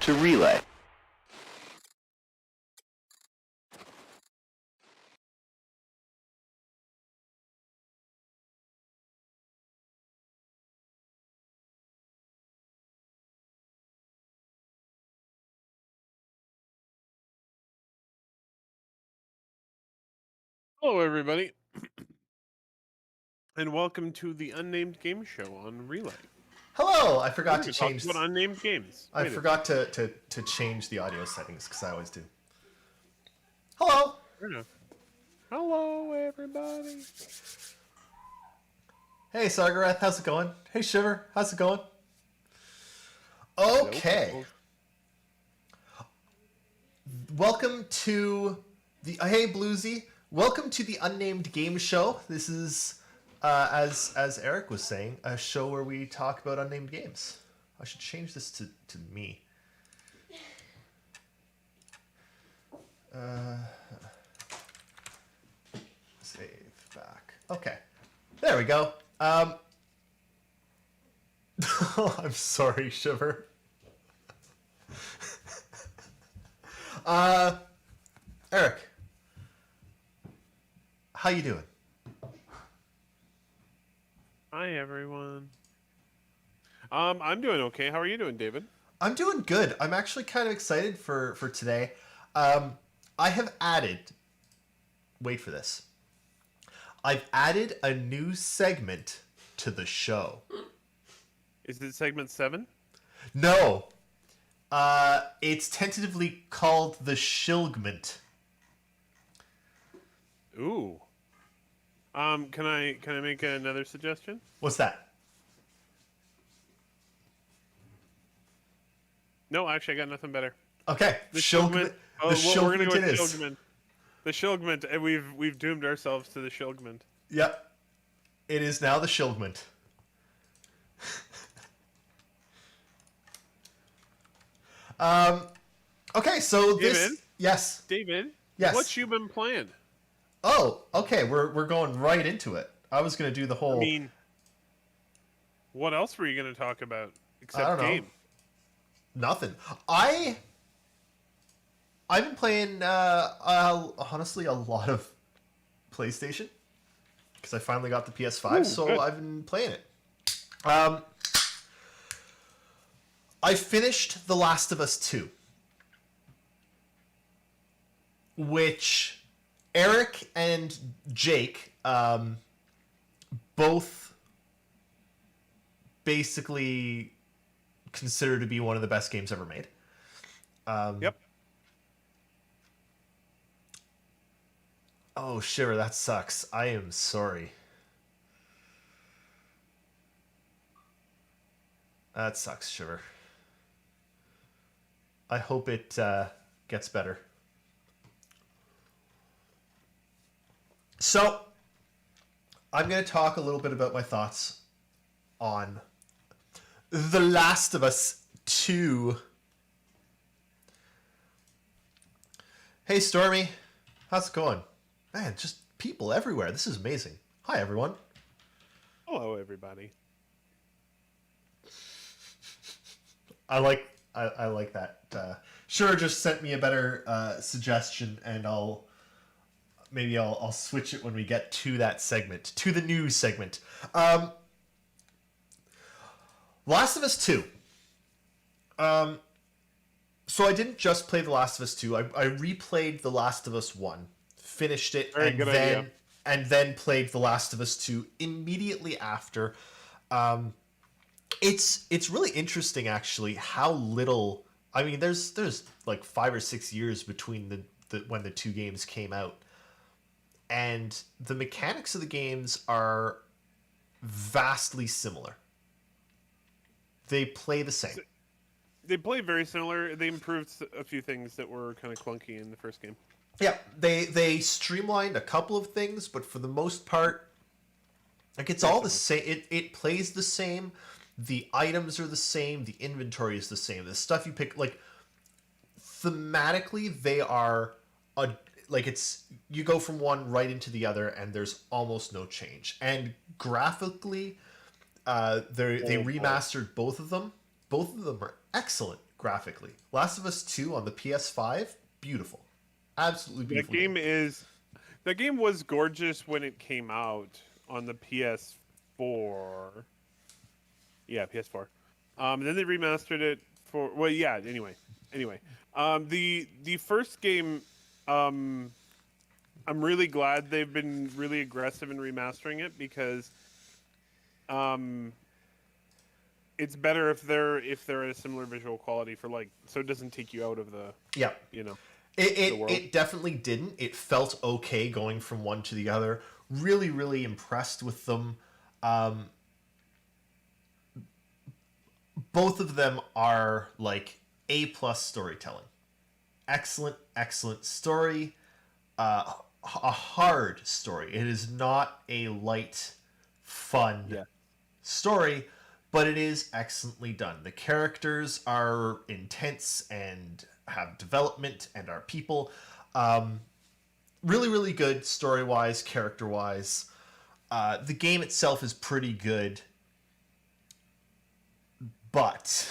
to Relay. Hello, everybody, and welcome to the Unnamed Game Show on Relay. Hello! I We're forgot going to to talk change. about unnamed games. I Wait a forgot to change the audio settings because I always do. Hello. Fair enough. Hello, everybody. Hey, Sargarath, how's it going? Hey, Shiver, how's it going? Okay. Hello. Welcome to the hey Bluesy. Welcome to the Unnamed Game Show. This is, as Eric was saying, a show where we talk about unnamed games. I should change this to me. Save back. Okay, there we go. I'm sorry, Shiver. Eric, how you doing? Hi, everyone. I'm doing okay. How are you doing, David? I'm doing good. I'm actually kind of excited for today. I have added. Wait for this. I've added a new segment to the show. Is it segment 7? No. It's tentatively called the Shilgment. Ooh. Can I make another suggestion? What's that? No, actually, I got nothing better. Okay, The Shilgment. Oh, The well, we're gonna Shilgment go it with is. Shilgment. The Shilgment, and we've doomed ourselves to the Shilgment. Yep. It is now the Shilgment. Okay, so David? this. Yes. David? Yes. What you been playing? Oh, okay. We're going right into it. I was gonna do the whole. I mean, what else were you going to talk about I except don't know. game? Nothing. I've been playing honestly a lot of PlayStation because I finally got the PS5, Ooh, so good. I've been playing it. I finished The Last of Us 2, which Eric and Jake both basically consider to be one of the best games ever made. Yep. Oh, Shiver, that sucks. I am sorry. That sucks, Shiver. I hope it gets better. So, I'm going to talk a little bit about my thoughts on The Last of Us 2. Hey, Stormy. How's it going? Man, just people everywhere. This is amazing. Hi, everyone. Hello, everybody. I like that. Sure, just sent me a better suggestion, and I'll switch it when we get to that segment, to the news segment. Last of Us 2. So I didn't just play The Last of Us 2. I replayed The Last of Us 1, finished it, Very good idea. and then played The Last of Us 2 immediately after. It's really interesting, actually, how little. I mean, there's like 5 or 6 years between the when the two games came out, and the mechanics of the games are vastly similar. They play the same. They play very similar. They improved a few things that were kind of clunky in the first game. Yeah, they streamlined a couple of things, but for the most part, like it's all the same. It plays the same. The items are the same. The inventory is the same. The stuff you pick, like thematically, they are it's you go from one right into the other, and there's almost no change. And graphically, they remastered both of them. Both of them are excellent. graphically. Last of Us 2 on the PS5, beautiful. Absolutely beautiful. That game was gorgeous when it came out on the PS4. Yeah, PS4. Then they remastered it for Anyway, the first game, I'm really glad they've been really aggressive in remastering it because, it's better if they're at a similar visual quality so it doesn't take you out of the Yeah. the world. It definitely didn't. It felt okay going from one to the other. Really, really impressed with them. Both of them are like A+ storytelling. Excellent, excellent story. A hard story. It is not a light, fun story, but it is excellently done. The characters are intense and have development and are people. Really, really good story-wise, character-wise. The game itself is pretty good, but,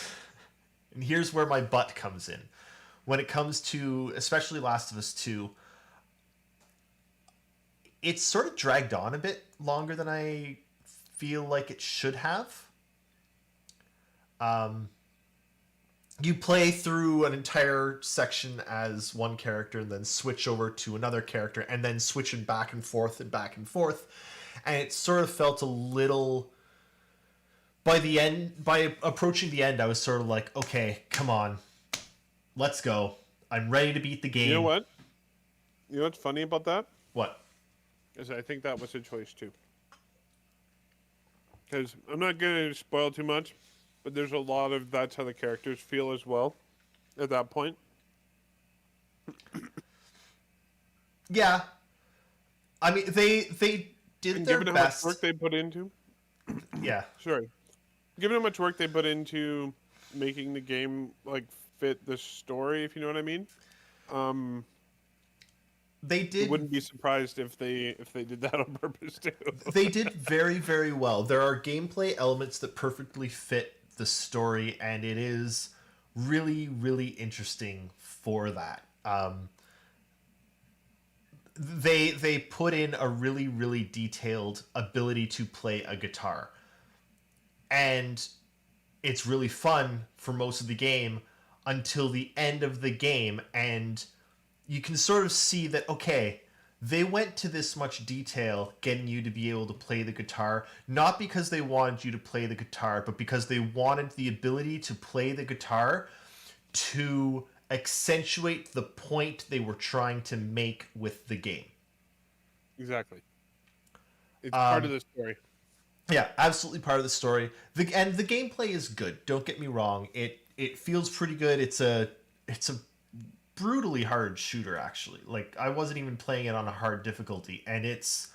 and here's where my but comes in. When it comes to, especially Last of Us 2, it's sort of dragged on a bit longer than I feel like it should have. You play through an entire section as one character and then switch over to another character and then switching back and forth and back and forth. And it sort of felt a little... By approaching the end, I was sort of like, okay, come on. Let's go. I'm ready to beat the game. You know what? You know what's funny about that? What? Is I think that was a choice too. Because I'm not going to spoil too much, but there's a lot of that's how the characters feel as well at that point. Yeah. I mean, they did their given best. How much work they put into... Yeah. Sorry. Given how much work they put into making the game fit the story, if you know what I mean, they did. I wouldn't be surprised if they did that on purpose too. They did very, very well. There are gameplay elements that perfectly fit the story, and it is really, really interesting for that. They put in a really, really detailed ability to play a guitar. And it's really fun for most of the game until the end of the game, and you can sort of see that, okay, they went to this much detail getting you to be able to play the guitar, not because they wanted you to play the guitar, but because they wanted the ability to play the guitar to accentuate the point they were trying to make with the game. Exactly. It's part of the story. Yeah, absolutely part of the story. And the gameplay is good. Don't get me wrong. It feels pretty good. It's a brutally hard shooter, actually. Like, I wasn't even playing it on a hard difficulty, and it's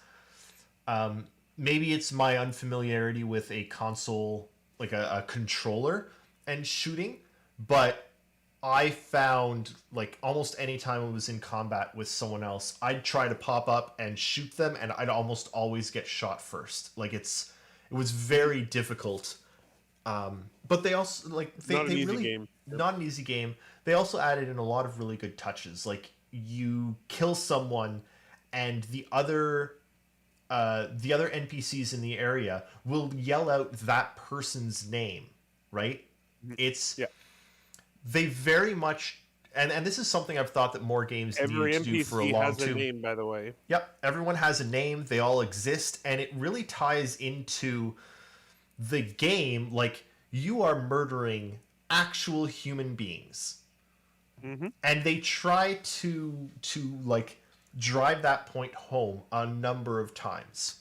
maybe it's my unfamiliarity with a console, like a controller and shooting, but I found, like, almost any time I was in combat with someone else, I'd try to pop up and shoot them, and I'd almost always get shot first. Like, it was very difficult. But they also, like, not an easy game. Not an easy game. They also added in a lot of really good touches. Like, you kill someone, and the other NPCs in the area will yell out that person's name, right? They very much, and this is something I've thought that more games need to do for a long time. Every NPC has a name, by the way. Yep, everyone has a name. They all exist, and it really ties into the game. Like, you are murdering actual human beings, and they try to like drive that point home a number of times.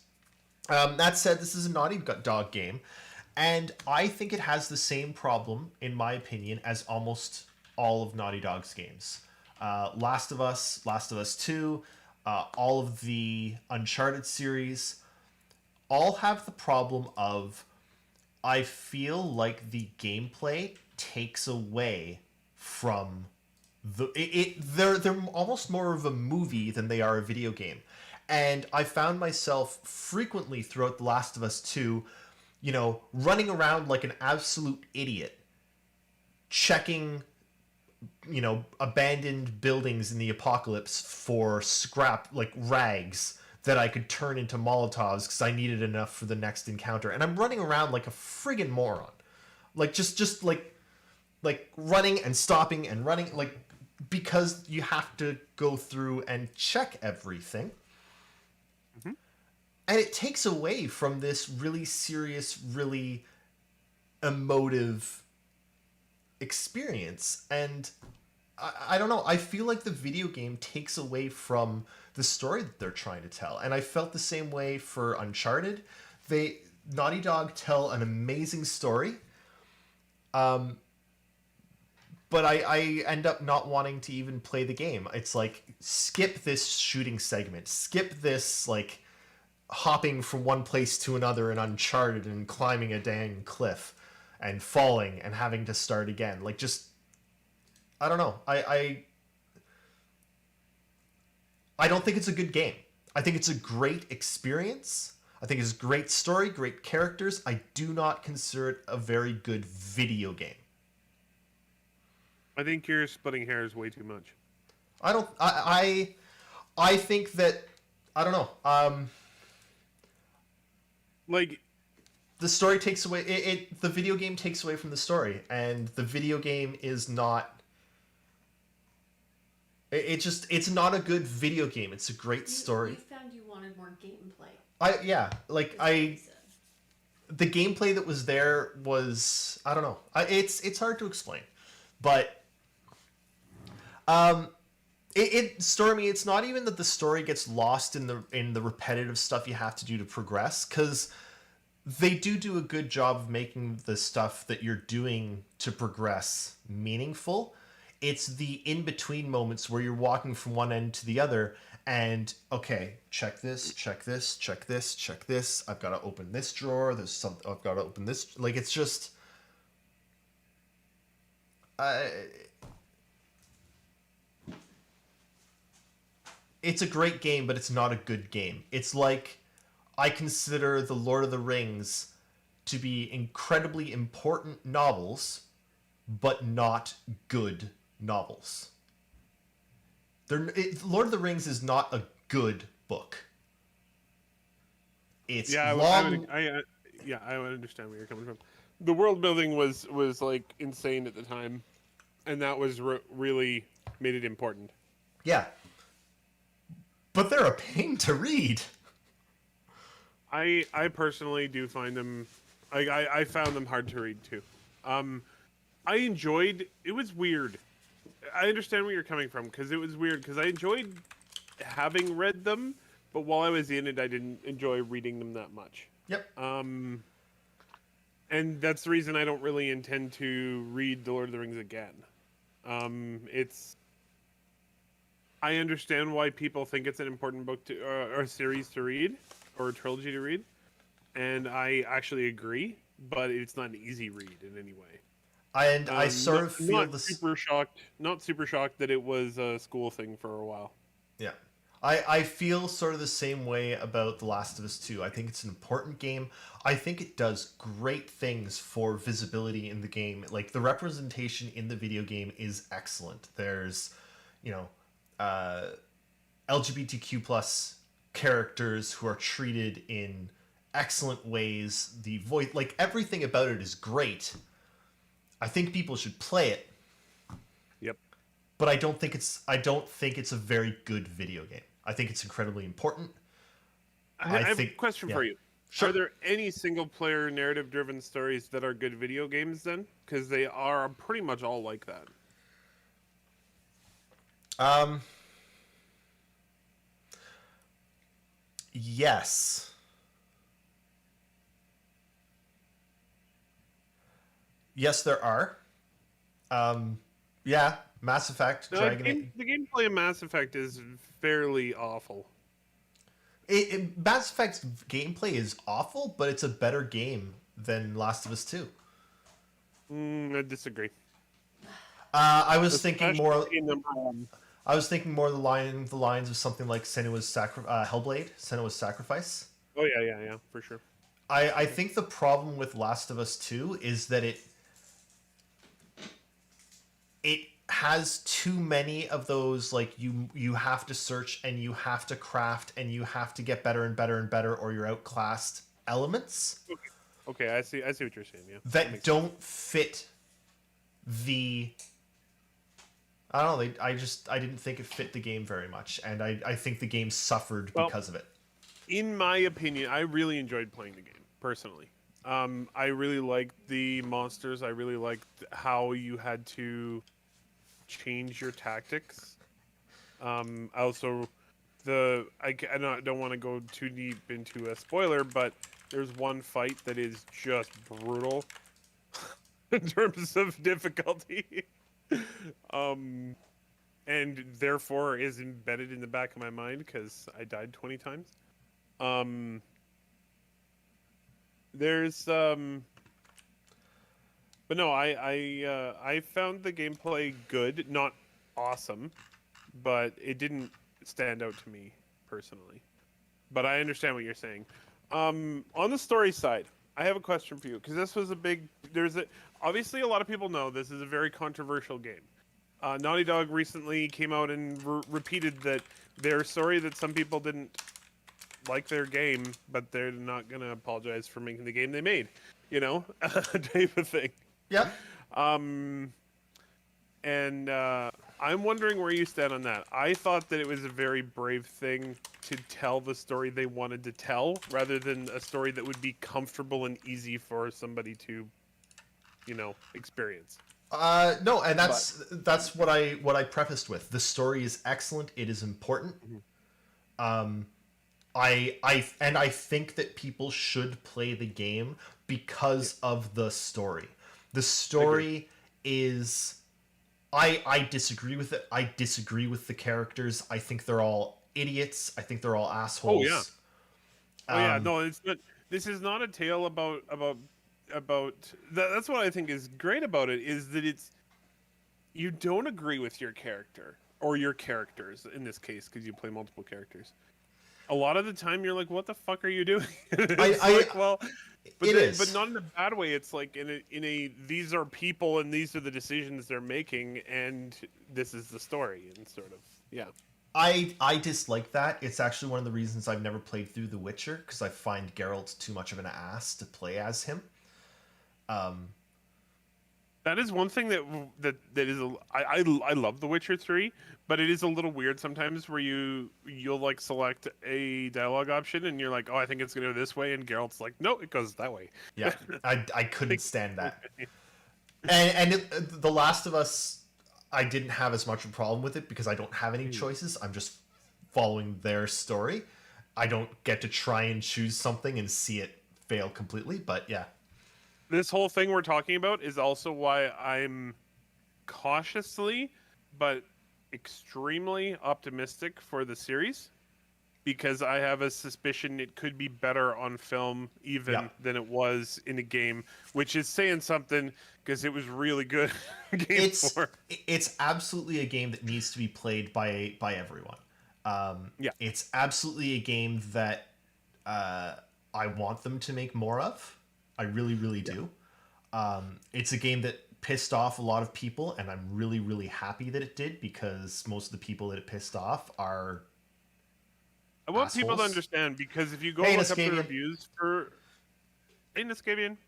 That said, this is a Naughty Dog game, and I think it has the same problem, in my opinion, as almost all of Naughty Dog's games. Last of Us 2, all of the Uncharted series, all have the problem of, I feel like the gameplay takes away from they're almost more of a movie than they are a video game. And I found myself frequently throughout The Last of Us 2, running around like an absolute idiot, checking, abandoned buildings in the apocalypse for scrap, like rags that I could turn into Molotovs because I needed enough for the next encounter. And I'm running around like a friggin' moron. Like, just like running and stopping and running, like, because you have to go through and check everything. Mm-hmm. And it takes away from this really serious, really emotive experience. And I don't know, I feel like the video game takes away from the story that they're trying to tell. And I felt the same way for Uncharted. Naughty Dog tell an amazing story. But I end up not wanting to even play the game. It's like, skip this shooting segment. Skip this, like, hopping from one place to another in Uncharted and climbing a dang cliff and falling and having to start again. Like, just... I don't know. I don't think it's a good game. I think it's a great experience. I think it's a great story, great characters. I do not consider it a very good video game. I think you're splitting hairs way too much. I think that, I don't know. Like, the story takes away the video game takes away from the story, and the video game is not. It's not a good video game. It's a great story. You found you wanted more gameplay. The gameplay that was there was, I don't know. It's hard to explain, but Stormy, it's not even that the story gets lost in the repetitive stuff you have to do to progress, because they do a good job of making the stuff that you're doing to progress meaningful. It's the in-between moments where you're walking from one end to the other and, okay, check this, check this, check this, check this. I've got to open this drawer. I've got to open this. Like, it's just... it's a great game, but it's not a good game. It's like, I consider The Lord of the Rings to be incredibly important novels, but not good novels. Lord of the Rings is not a good book. It's long. I would understand where you're coming from. The world building was like insane at the time, and that was really made it important. Yeah, but they're a pain to read. I personally do find them. I found them hard to read too. I enjoyed. It was weird. I understand where you're coming from, because it was weird, because I enjoyed having read them, but while I was in it, I didn't enjoy reading them that much. Yep. And that's the reason I don't really intend to read The Lord of the Rings again. I understand why people think it's an important book or a series to read, or a trilogy to read, and I actually agree, but it's not an easy read in any way. I sort of feel not super shocked that it was a school thing for a while. Yeah. I feel sort of the same way about The Last of Us 2. I think it's an important game. I think it does great things for visibility in the game. Like, the representation in the video game is excellent. There's, LGBTQ plus characters who are treated in excellent ways. The voice, like, everything about it is great. I think people should play it. Yep. But I don't think it's a very good video game. I think it's incredibly important. I have a question for you. Sure. Are there any single-player narrative-driven stories that are good video games then? Because they are pretty much all like that. Yes. Yes, there are. Yeah, Mass Effect, Dragon Age. The gameplay of Mass Effect is fairly awful. Mass Effect's gameplay is awful, but it's a better game than Last of Us 2. I disagree. I was thinking more. Especially I was thinking more the lines of something like Senua's Hellblade, Senua's Sacrifice. Oh yeah, for sure. I think the problem with Last of Us 2 is that it has too many of those, like, you have to search and you have to craft and you have to get better and better and better or you're outclassed elements Okay, I see what you're saying. Yeah, that makes don't fit the. I don't know. I didn't think it fit the game very much, and I think the game suffered Well, because of it. in my opinion, I really enjoyed playing the game personally. I really liked the monsters. I really liked how you had to change your tactics. Also, don't want to go too deep into a spoiler, but there's one fight that is just brutal in terms of difficulty. And therefore is embedded in the back of my mind because I died 20 times. There's but no, I found the gameplay good, not awesome, but it didn't stand out to me personally. But I understand what you're saying. On the story side, I have a question for you because this was a big. Obviously a lot of people know this is a very controversial game. Naughty Dog recently came out and repeated that they're sorry that some people didn't like their game, but they're not gonna apologize for making the game they made. You know, type of thing. Yeah. And I'm wondering where you stand on that. I thought that it was a very brave thing to tell the story they wanted to tell, rather than a story that would be comfortable and easy for somebody to, experience. No, and that's what I prefaced with. The story is excellent. It is important. I think that people should play the game because of the story. The story is. I disagree with it. I disagree with the characters. I think they're all idiots. I think they're all assholes. Oh yeah. No, it's not. This is not a tale about. That's what I think is great about it, is that you don't agree with your character or your characters in this case because you play multiple characters. A lot of the time you're like, what the fuck are you doing? But not in a bad way. It's like in a these are people and these are the decisions they're making and this is the story, and sort of, yeah. I dislike that. It's actually one of the reasons I've never played through The Witcher, because I find Geralt too much of an ass to play as him. That is one thing that is I love The Witcher 3, but it is a little weird sometimes where you'll like select a dialogue option and you're like, oh, I think it's gonna go this way, and Geralt's like, no, it goes that way. Yeah, I couldn't stand that. And The Last of Us, I didn't have as much of a problem with it because I don't have any choices. I'm just following their story. I don't get to try and choose something and see it fail completely, but yeah. This whole thing we're talking about is also why I'm cautiously but extremely optimistic for the series, because I have a suspicion it could be better on film even than it was in a game, which is saying something because it was really good. It's absolutely a game that needs to be played by everyone. It's absolutely a game that I want them to make more of. I really, really do. It's a game that pissed off a lot of people, and I'm really, really happy that it did, because most of the people that it pissed off are I want assholes. people to understand, because if you go look up the reviews for... Hey, Niskavian.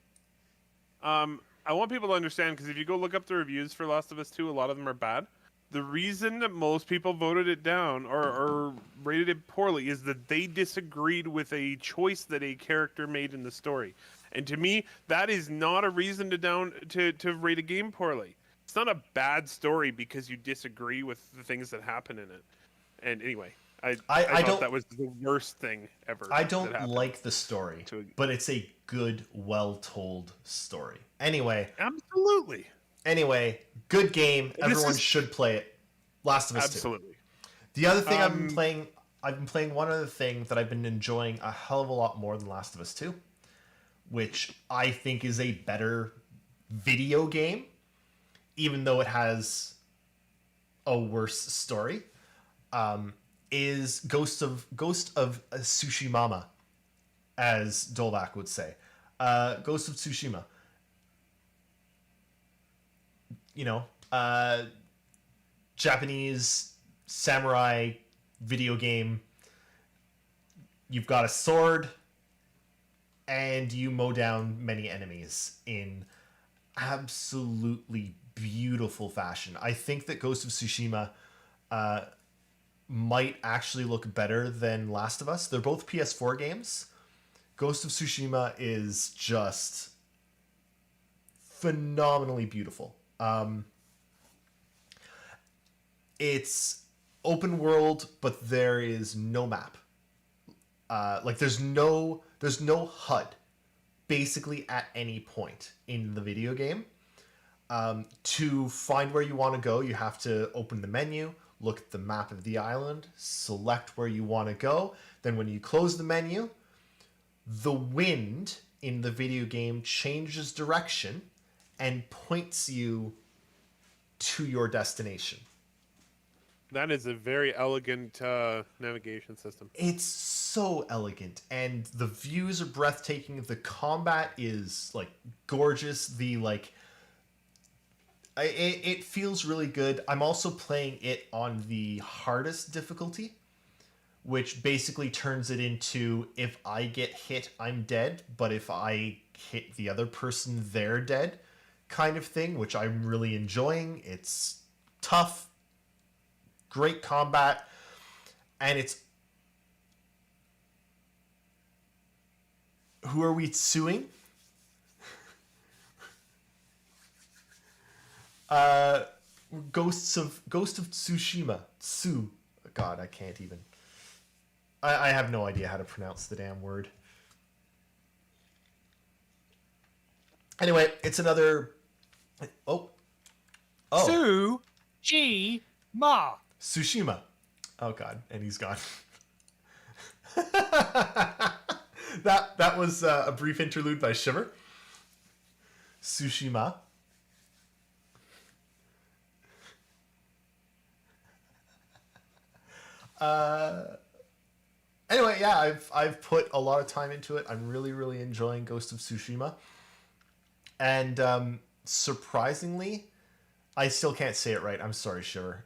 I want people to understand, because if you go look up the reviews for Last of Us 2, a lot of them are bad. The reason that most people voted it down or rated it poorly is that they disagreed with a choice that a character made in the story. And to me, that is not a reason to rate a game poorly. It's not a bad story because you disagree with the things that happen in it. And anyway, I thought that was the worst thing ever. I don't like the story, but it's a good, well-told story. Anyway. Absolutely. Anyway, good game. Everyone should play it. Last of Us 2. Absolutely. The other thing I've been playing one other thing that I've been enjoying a hell of a lot more than Last of Us 2, which I think is a better video game, even though it has a worse story, is Ghost of Tsushima, as Dolbach would say. Ghost of Tsushima. you know, Japanese samurai video game. You've got a sword, and you mow down many enemies in absolutely beautiful fashion. I think that Ghost of Tsushima might actually look better than Last of Us. They're both PS4 games. Ghost of Tsushima is just phenomenally beautiful. It's open world, but there is no map. Like there's no HUD basically at any point in the video game. To find where you want to go, you have to open the menu, look at the map of the island, select where you want to go. Then when you close the menu, the wind in the video game changes direction and points you to your destination. That is a very elegant navigation system. It's so elegant, and the views are breathtaking. The combat is like gorgeous. It feels really good. I'm also playing it on the hardest difficulty, which basically turns it into if I get hit, I'm dead, but if I hit the other person, they're dead kind of thing, which I'm really enjoying. It's tough, great combat, and it's... Who are we suing? Ghost of Tsushima. God, I can't even. I have no idea how to pronounce the damn word. Anyway, it's another... Oh. Tsushima. Tsushima. Oh god, and he's gone. that was a brief interlude by Shiver. Tsushima. Anyway, yeah, I've put a lot of time into it. I'm really enjoying Ghost of Tsushima, and surprisingly, I still can't say it right. I'm sorry, Shiver.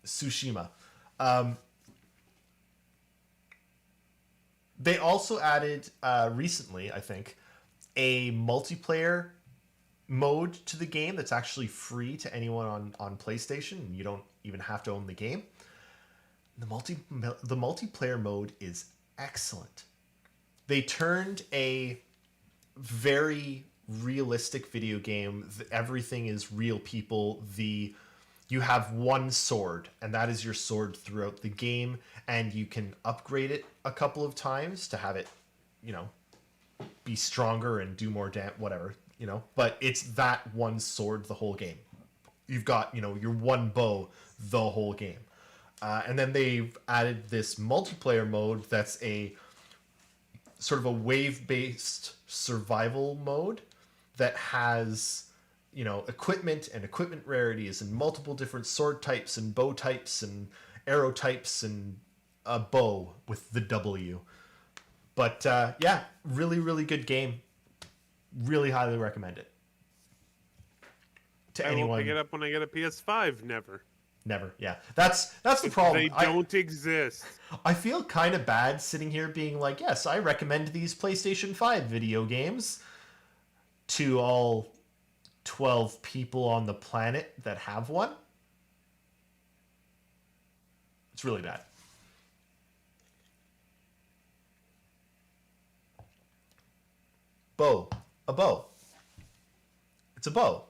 Tsushima. They also added recently, I think, a multiplayer mode to the game that's actually free to anyone on PlayStation. You don't even have to own the game. The multiplayer mode is excellent. They turned a very realistic video game. Everything is real people. You have one sword, and that is your sword throughout the game, and you can upgrade it a couple of times to have it, be stronger and do more whatever, But it's that one sword the whole game. You've got, your one bow the whole game. And then they've added this multiplayer mode that's a sort of a wave-based survival mode that has... equipment and equipment rarities and multiple different sword types and bow types and arrow types and a bow with the W. But yeah, really good game. Really highly recommend it. To anyone. I will pick it up when I get a PS5. Never. Yeah. That's the problem. They don't exist. I feel kind of bad sitting here being like, yes, I recommend these PlayStation 5 video games to all 12 people on the planet that have one. It's really bad. Bow. A bow. It's a bow.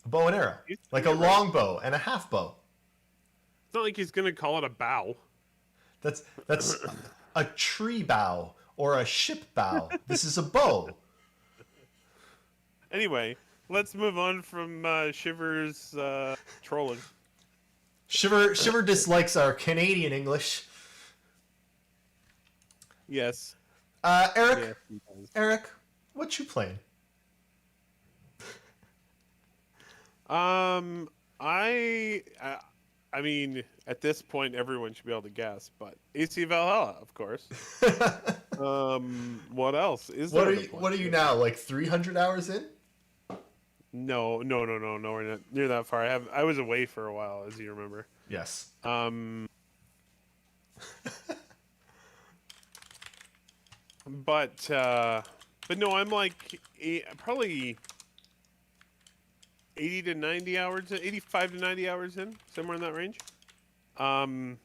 A bow and arrow. Like a long bow and a half bow. It's not like he's going to call it a bow. That's a tree bow or a ship bow. This is a bow. Anyway, let's move on from Shiver's trolling. Shiver dislikes our Canadian English. Yes. Eric. Yes, he does. Eric, what you playing? I mean, at this point, everyone should be able to guess, but AC Valhalla, of course. What else is there? What are you now? Like 300 hours in? No, we're not near that far. I was away for a while, as you remember. Yes. But no, I'm like probably 80 to 90 hours, 85 to 90 hours in, somewhere in that range. I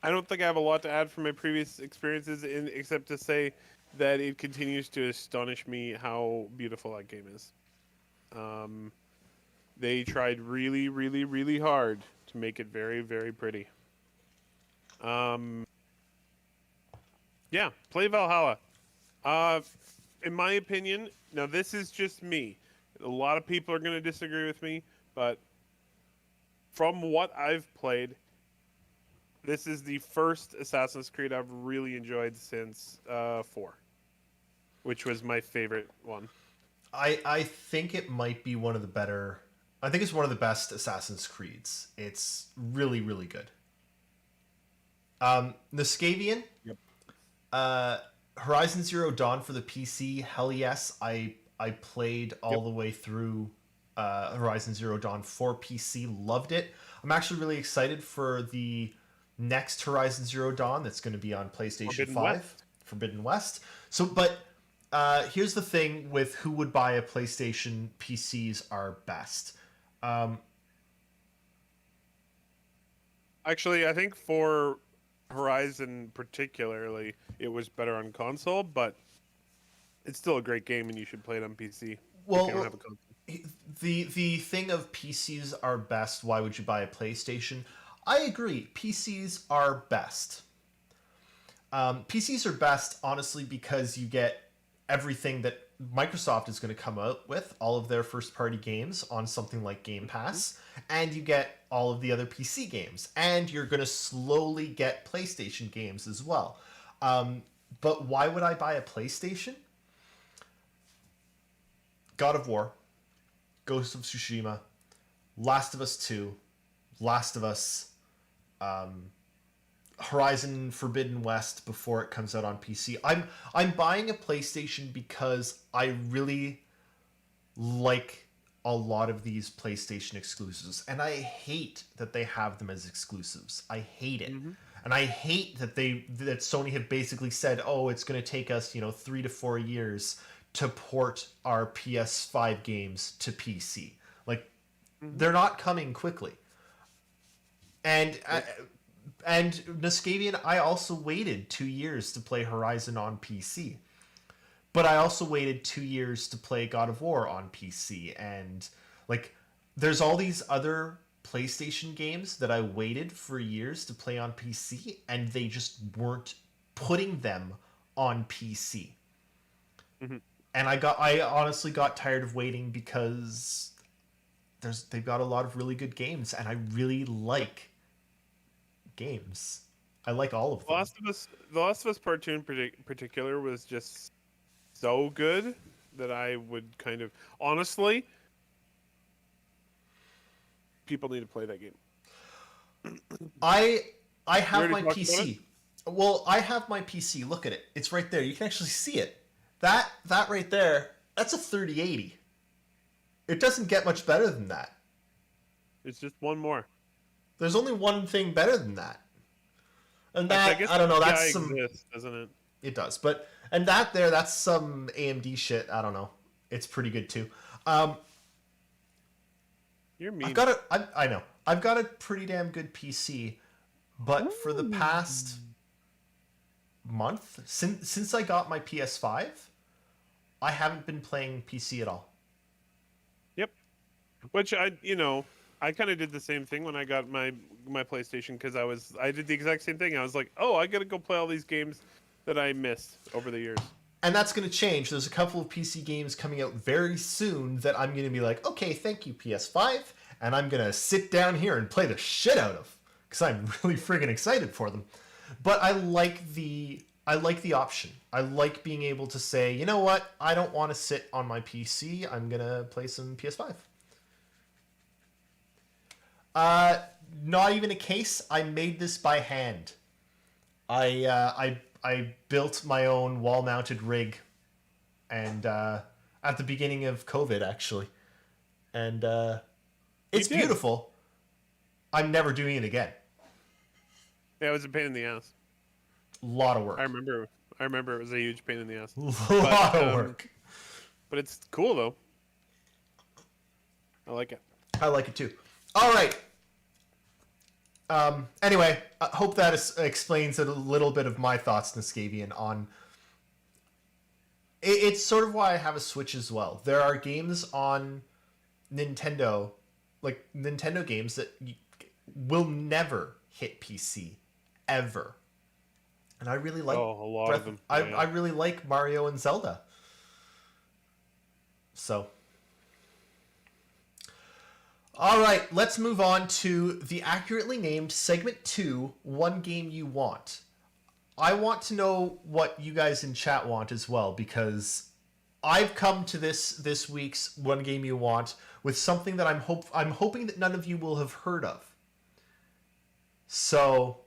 don't think I have a lot to add from my previous experiences, except to say that it continues to astonish me how beautiful that game is. They tried really, really, really hard to make it very, very pretty. Yeah, play Valhalla. In my opinion, now this is just me. A lot of people are going to disagree with me, but from what I've played, this is the first Assassin's Creed I've really enjoyed since 4, which was my favorite one. I think it might be one of the better. I think it's one of the best Assassin's Creeds. It's really, really good. Niscavian. Yep. Horizon Zero Dawn for the PC. Hell yes, I played all the way through Horizon Zero Dawn for PC. Loved it. I'm actually really excited for the next Horizon Zero Dawn that's going to be on PlayStation 5. Forbidden West. So, but here's the thing with who would buy a PlayStation. PCs are best. Actually, I think for Horizon particularly, it was better on console, but it's still a great game, and you should play it on PC. Well, if you don't have a console. The thing of PCs are best. Why would you buy a PlayStation? I agree. PCs are best. PCs are best, honestly, because you get everything that Microsoft is going to come out with, all of their first-party games on something like Game Pass, and you get all of the other PC games, and you're going to slowly get PlayStation games as well. But why would I buy a PlayStation? God of War, Ghost of Tsushima, Last of Us 2, Last of Us, Horizon Forbidden West before it comes out on PC. I'm buying a PlayStation because I really like a lot of these PlayStation exclusives, and I hate that they have them as exclusives. I hate it. Mm-hmm. And I hate that that Sony have basically said, "Oh, it's going to take us, 3 to 4 years to port our PS5 games to PC." Like, they're not coming quickly. And Niscavian, I also waited 2 years to play Horizon on PC. But I also waited 2 years to play God of War on PC. And, like, there's all these other PlayStation games that I waited for years to play on PC, and they just weren't putting them on PC. Mm-hmm. And I honestly got tired of waiting because they've got a lot of really good games, and I really like games. I like all of them. The Last of Us Part 2 in particular was just so good that I would kind of... Honestly, people need to play that game. I have already my talked about PC. Well, I have my PC. Look at it. It's right there. You can actually see it. That right there, that's a 3080. It doesn't get much better than that. It's just one more. There's only one thing better than that. And that, I guess I don't know, that's TI some... exists, doesn't it? It does. But, and that's some AMD shit. I don't know. It's pretty good too. You're mean. I know. I've got a pretty damn good PC, but for the past month, since I got my PS5, I haven't been playing PC at all. Yep. Which I kind of did the same thing when I got my PlayStation, because I did the exact same thing. I was like, oh, I got to go play all these games that I missed over the years. And that's going to change. There's a couple of PC games coming out very soon that I'm going to be like, okay, thank you, PS5, and I'm going to sit down here and play the shit out of, because I'm really friggin' excited for them. But I like the option. I like being able to say, you know what, I don't want to sit on my PC. I'm going to play some PS5. Not even a case. I made this by hand. I built my own wall-mounted rig, and at the beginning of COVID, actually. And it's did. beautiful. I'm never doing it again. Yeah, it was a pain in the ass. Lot of work. I remember it was a huge pain in the ass. Lot of work. But it's cool though. I like it. I like it too. All right. Anyway, I hope that explains a little bit of my thoughts, Niskavian, on... It's sort of why I have a Switch as well. There are games on Nintendo, like Nintendo games that will never hit PC, ever. And I really like... a lot of them. I really like Mario and Zelda. So... All right, let's move on to the accurately named segment 2, One Game You Want. I want to know what you guys in chat want as well, because I've come to this week's One Game You Want with something that I'm hoping that none of you will have heard of. So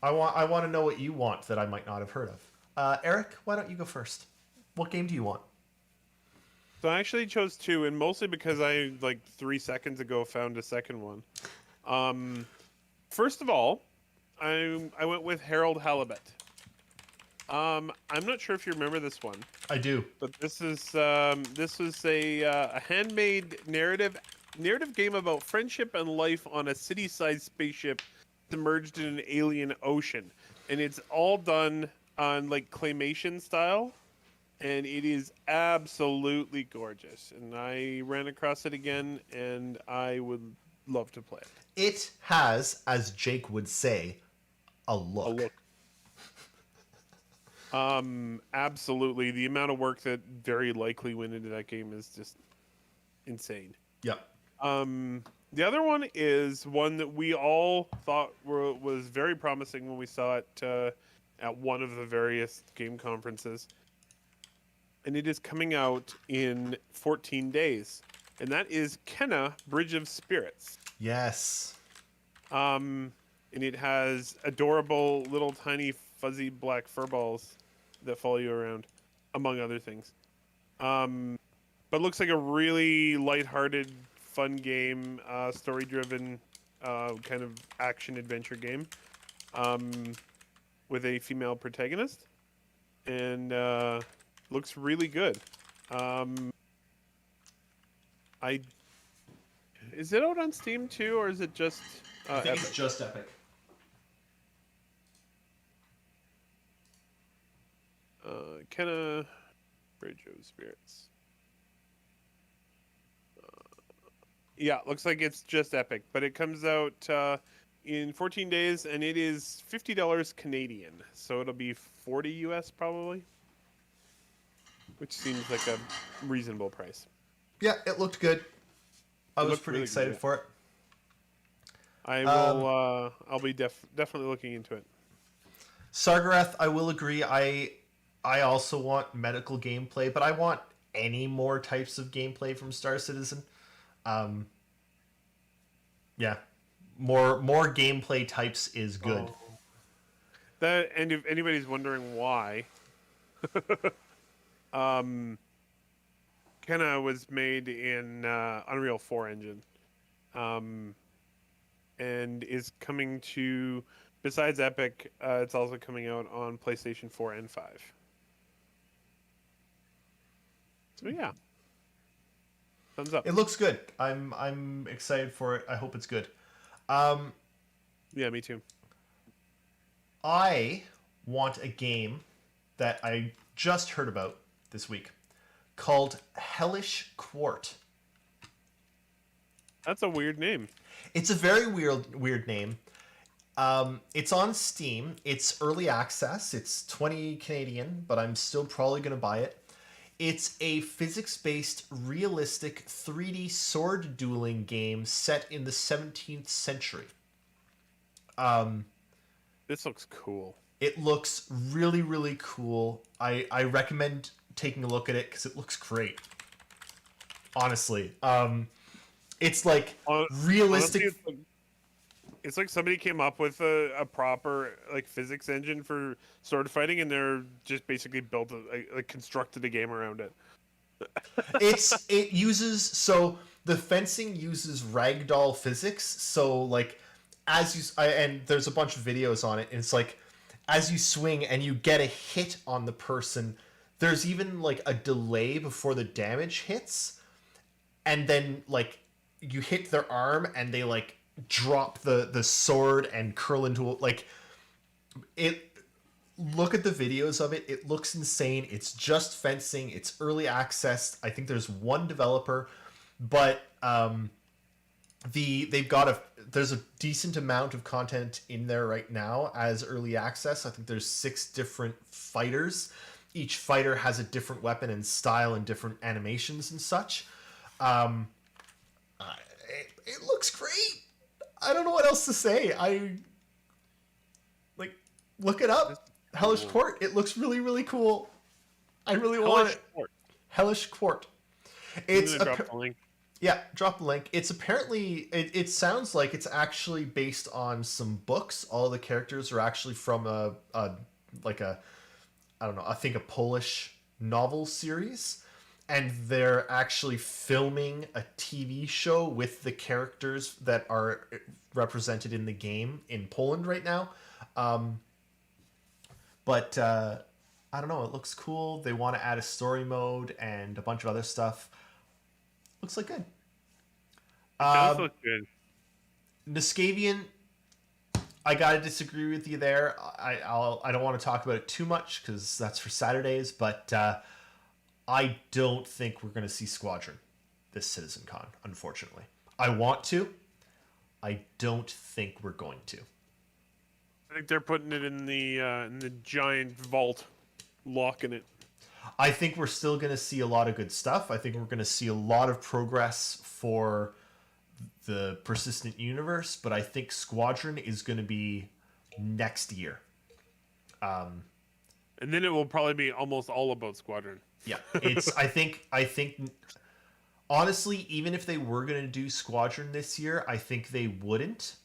I want to know what you want that I might not have heard of. Eric, why don't you go first? What game do you want? So I actually chose 2, and mostly because I, like 3 seconds ago, found a second one. First of all, I went with Harold Halibut. I'm not sure if you remember this one. I do. But this was a handmade narrative game about friendship and life on a city-sized spaceship submerged in an alien ocean, and it's all done on like claymation style. And it is absolutely gorgeous. And I ran across it again, and I would love to play it. It has, as Jake would say, a look. Absolutely. The amount of work that very likely went into that game is just insane. Yep. The other one is one that we all thought was very promising when we saw it at one of the various game conferences. And it is coming out in 14 days. And that is Kenna, Bridge of Spirits. Yes. And it has adorable little tiny fuzzy black furballs that follow you around, among other things. But looks like a really lighthearted, fun game, story-driven kind of action-adventure game with a female protagonist. And... looks really good. Is it out on Steam too, or is it just? I think Epic? it's just Epic. Kenna, Bridge of Spirits. Yeah, looks like it's just Epic, but it comes out in 14 days, and it is $50 Canadian, so it'll be 40 US probably. Which seems like a reasonable price. Yeah, it looked good. I was pretty really excited good. for it. I will. I'll be definitely looking into it. Sargareth, I will agree. I also want medical gameplay, but I want any more types of gameplay from Star Citizen. Yeah, more gameplay types is good. That, and if anybody's wondering why. Kenna was made in Unreal 4 engine, and is coming to, besides Epic, it's also coming out on PlayStation 4 and 5. So yeah, thumbs up. It looks good. I'm excited for it. I hope it's good. Yeah, me too. I want a game that I just heard about this week called Hellish Quart. That's a weird name. It's a very weird name. It's on Steam. It's early access. It's 20 Canadian, but I'm still probably going to buy it. It's a physics-based, realistic 3D sword dueling game set in the 17th century. This looks cool. It looks really, really cool. I recommend taking a look at it because it looks great. Honestly. It's like realistic... Honestly, it's like somebody came up with a proper like physics engine for sword fighting, and they're just basically built constructed a game around it. It uses so the fencing uses ragdoll physics. So like as and there's a bunch of videos on it, and it's like as you swing and you get a hit on the person, there's even like a delay before the damage hits, and then like you hit their arm and they like drop the sword and curl into like it. Look at the videos of it. It looks insane. It's just fencing. It's early access. I think there's one developer, but there's a decent amount of content in there right now as early access. I think there's 6 different fighters. Each fighter has a different weapon and style and different animations and such. It looks great. I don't know what else to say. Look it up. Hellish Court. It looks really, really cool. I really want it. Hellish Court. It's drop the link. Yeah, drop the link. It's apparently it sounds like it's actually based on some books. All the characters are actually from a I don't know, I think a Polish novel series, and they're actually filming a TV show with the characters that are represented in the game in Poland right now. But I don't know. It looks cool. They want to add a story mode and a bunch of other stuff. Looks like good. It does look good. Niskavian, I gotta disagree with you there. I don't want to talk about it too much because that's for Saturdays. But I don't think we're going to see Squadron this CitizenCon. Unfortunately, I want to. I don't think we're going to. I think they're putting it in the giant vault, locking it. I think we're still going to see a lot of good stuff. I think we're going to see a lot of progress for the persistent universe, but I think Squadron is going to be next year. And then it will probably be almost all about Squadron. Yeah, it's. I think. Honestly, even if they were going to do Squadron this year, I think they wouldn't.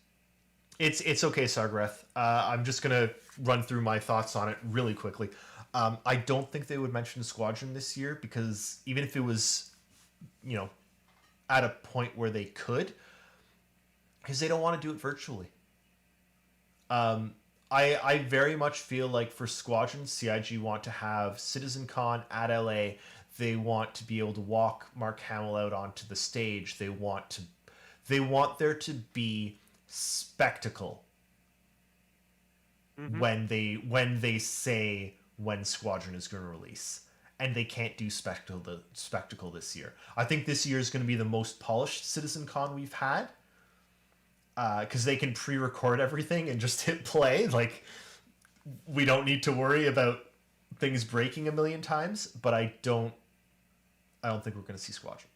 It's okay, Sargreth. I'm just going to run through my thoughts on it really quickly. I don't think they would mention Squadron this year because even if it was, at a point where they could, because they don't want to do it virtually. I very much feel like for Squadron, CIG want to have CitizenCon at LA. They want to be able to walk Mark Hamill out onto the stage. They want there to be spectacle when they say when Squadron is going to release, and they can't do spectacle this year. I think this year is going to be the most polished CitizenCon we've had because they can pre-record everything and just hit play. Like, we don't need to worry about things breaking a million times. But I don't think we're going to see Squadron.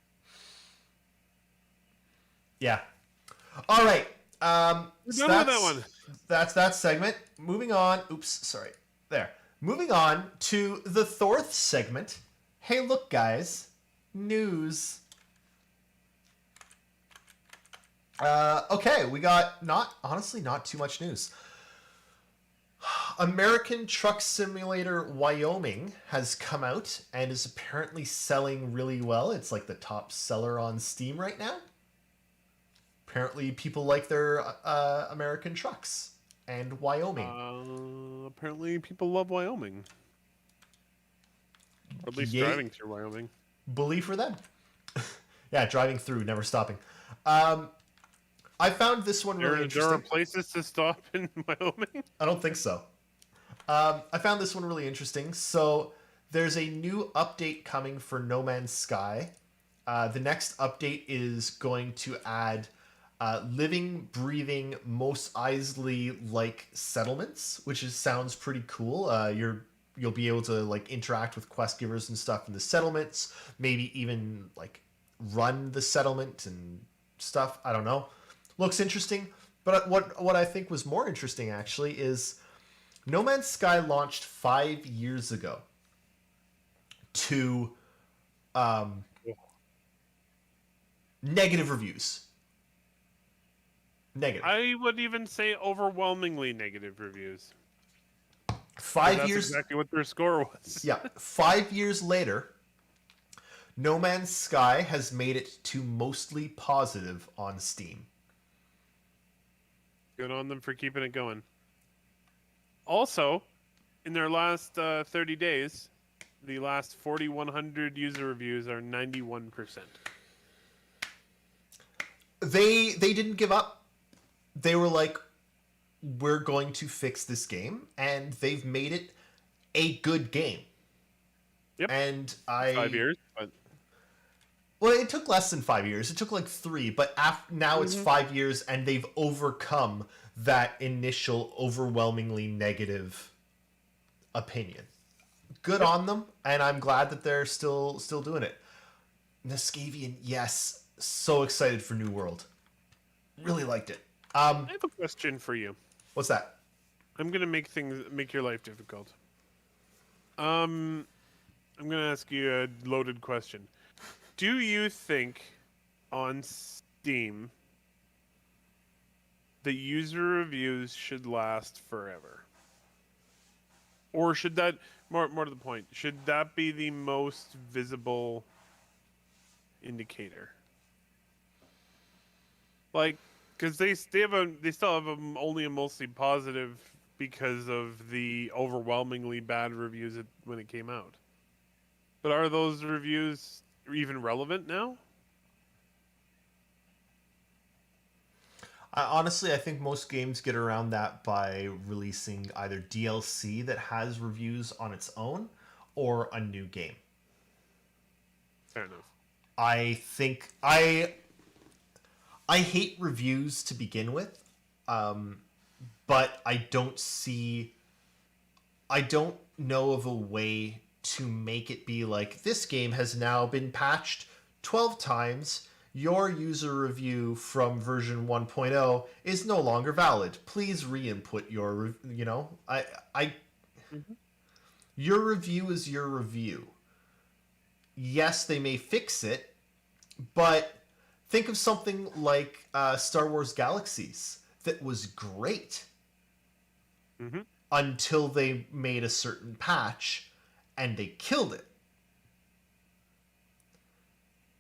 Yeah. All right. We're done with that one. That's that segment. Moving on. Oops, sorry. There. Moving on to the Thorth segment. Hey, look, guys. News. Okay, we got not too much news. American Truck Simulator Wyoming has come out and is apparently selling really well. It's like the top seller on Steam right now. Apparently, people like their American trucks and Wyoming. Apparently, people love Wyoming. Or at least driving through Wyoming. Bully for them. Yeah, driving through, never stopping. I found this one really interesting. There are places to stop in Wyoming? I don't think so. I found this one really interesting. So there's a new update coming for No Man's Sky. The next update is going to add living, breathing, Mos Eisley-like settlements, which sounds pretty cool. You'll be able to like interact with quest givers and stuff in the settlements, maybe even like run the settlement and stuff. I don't know. Looks interesting. But what I think was more interesting actually is No Man's Sky launched 5 years ago to negative reviews. Negative. I would even say overwhelmingly negative reviews. 5 years. That's exactly what their score was. Yeah. 5 years later, No Man's Sky has made it to mostly positive on Steam. Good on them for keeping it going. Also, in their last 30 days, the last 4,100 user reviews are 91%. They didn't give up. They were like, we're going to fix this game, and they've made it a good game. Yep. And 5 years, but well, it took less than 5 years. It took like 3, but now it's 5 years, and they've overcome that initial overwhelmingly negative opinion. Good on them, and I'm glad that they're still doing it. Nescavian, yes, so excited for New World. Really liked it. I have a question for you. What's that? I'm gonna make your life difficult. I'm gonna ask you a loaded question. Do you think on Steam the user reviews should last forever? Or should that more to the point, should that be the most visible indicator? Like, because they still have only a mostly positive because of the overwhelmingly bad reviews when it came out. But are those reviews even relevant now? Honestly, I think most games get around that by releasing either DLC that has reviews on its own or a new game. Fair enough. I think I hate reviews to begin with, but I don't know of a way to make it be like, this game has now been patched 12 times. Your user review from version 1.0 is no longer valid. Please re-input your, your review is your review. Yes, they may fix it, but think of something like Star Wars Galaxies that was great until they made a certain patch and they killed it.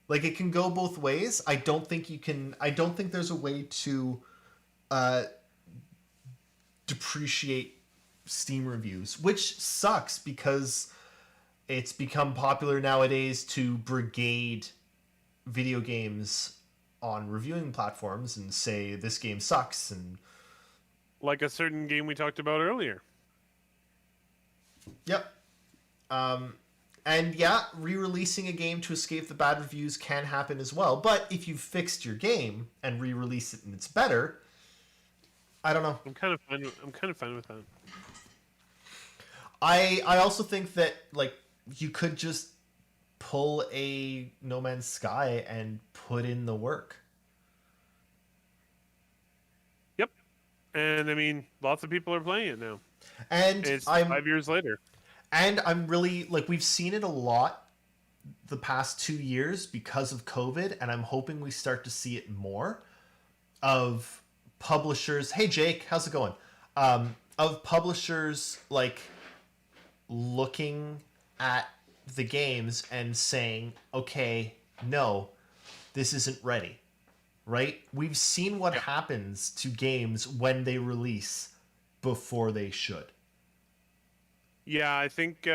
Like, it can go both ways. I don't think there's a way to depreciate Steam reviews, which sucks because it's become popular nowadays to brigade video games on reviewing platforms and say this game sucks, and Like a certain game we talked about earlier. yep. And yeah, re-releasing a game to escape the bad reviews can happen as well. But if you've fixed your game and re-release it and it's better, I don't know. I'm kind of fine with that. I also think that, like, you could just pull a No Man's Sky and put in the work. Yep. And I mean, lots of people are playing it now. And It's 5 years later. And I'm really, like, we've seen it a lot the past 2 years because of COVID, and I'm hoping we start to see it more of publishers. Hey, Jake, how's it going? Of publishers, like, looking at the games and saying, okay, no, this isn't ready, right? We've seen what happens to games when they release before they should. Yeah, I think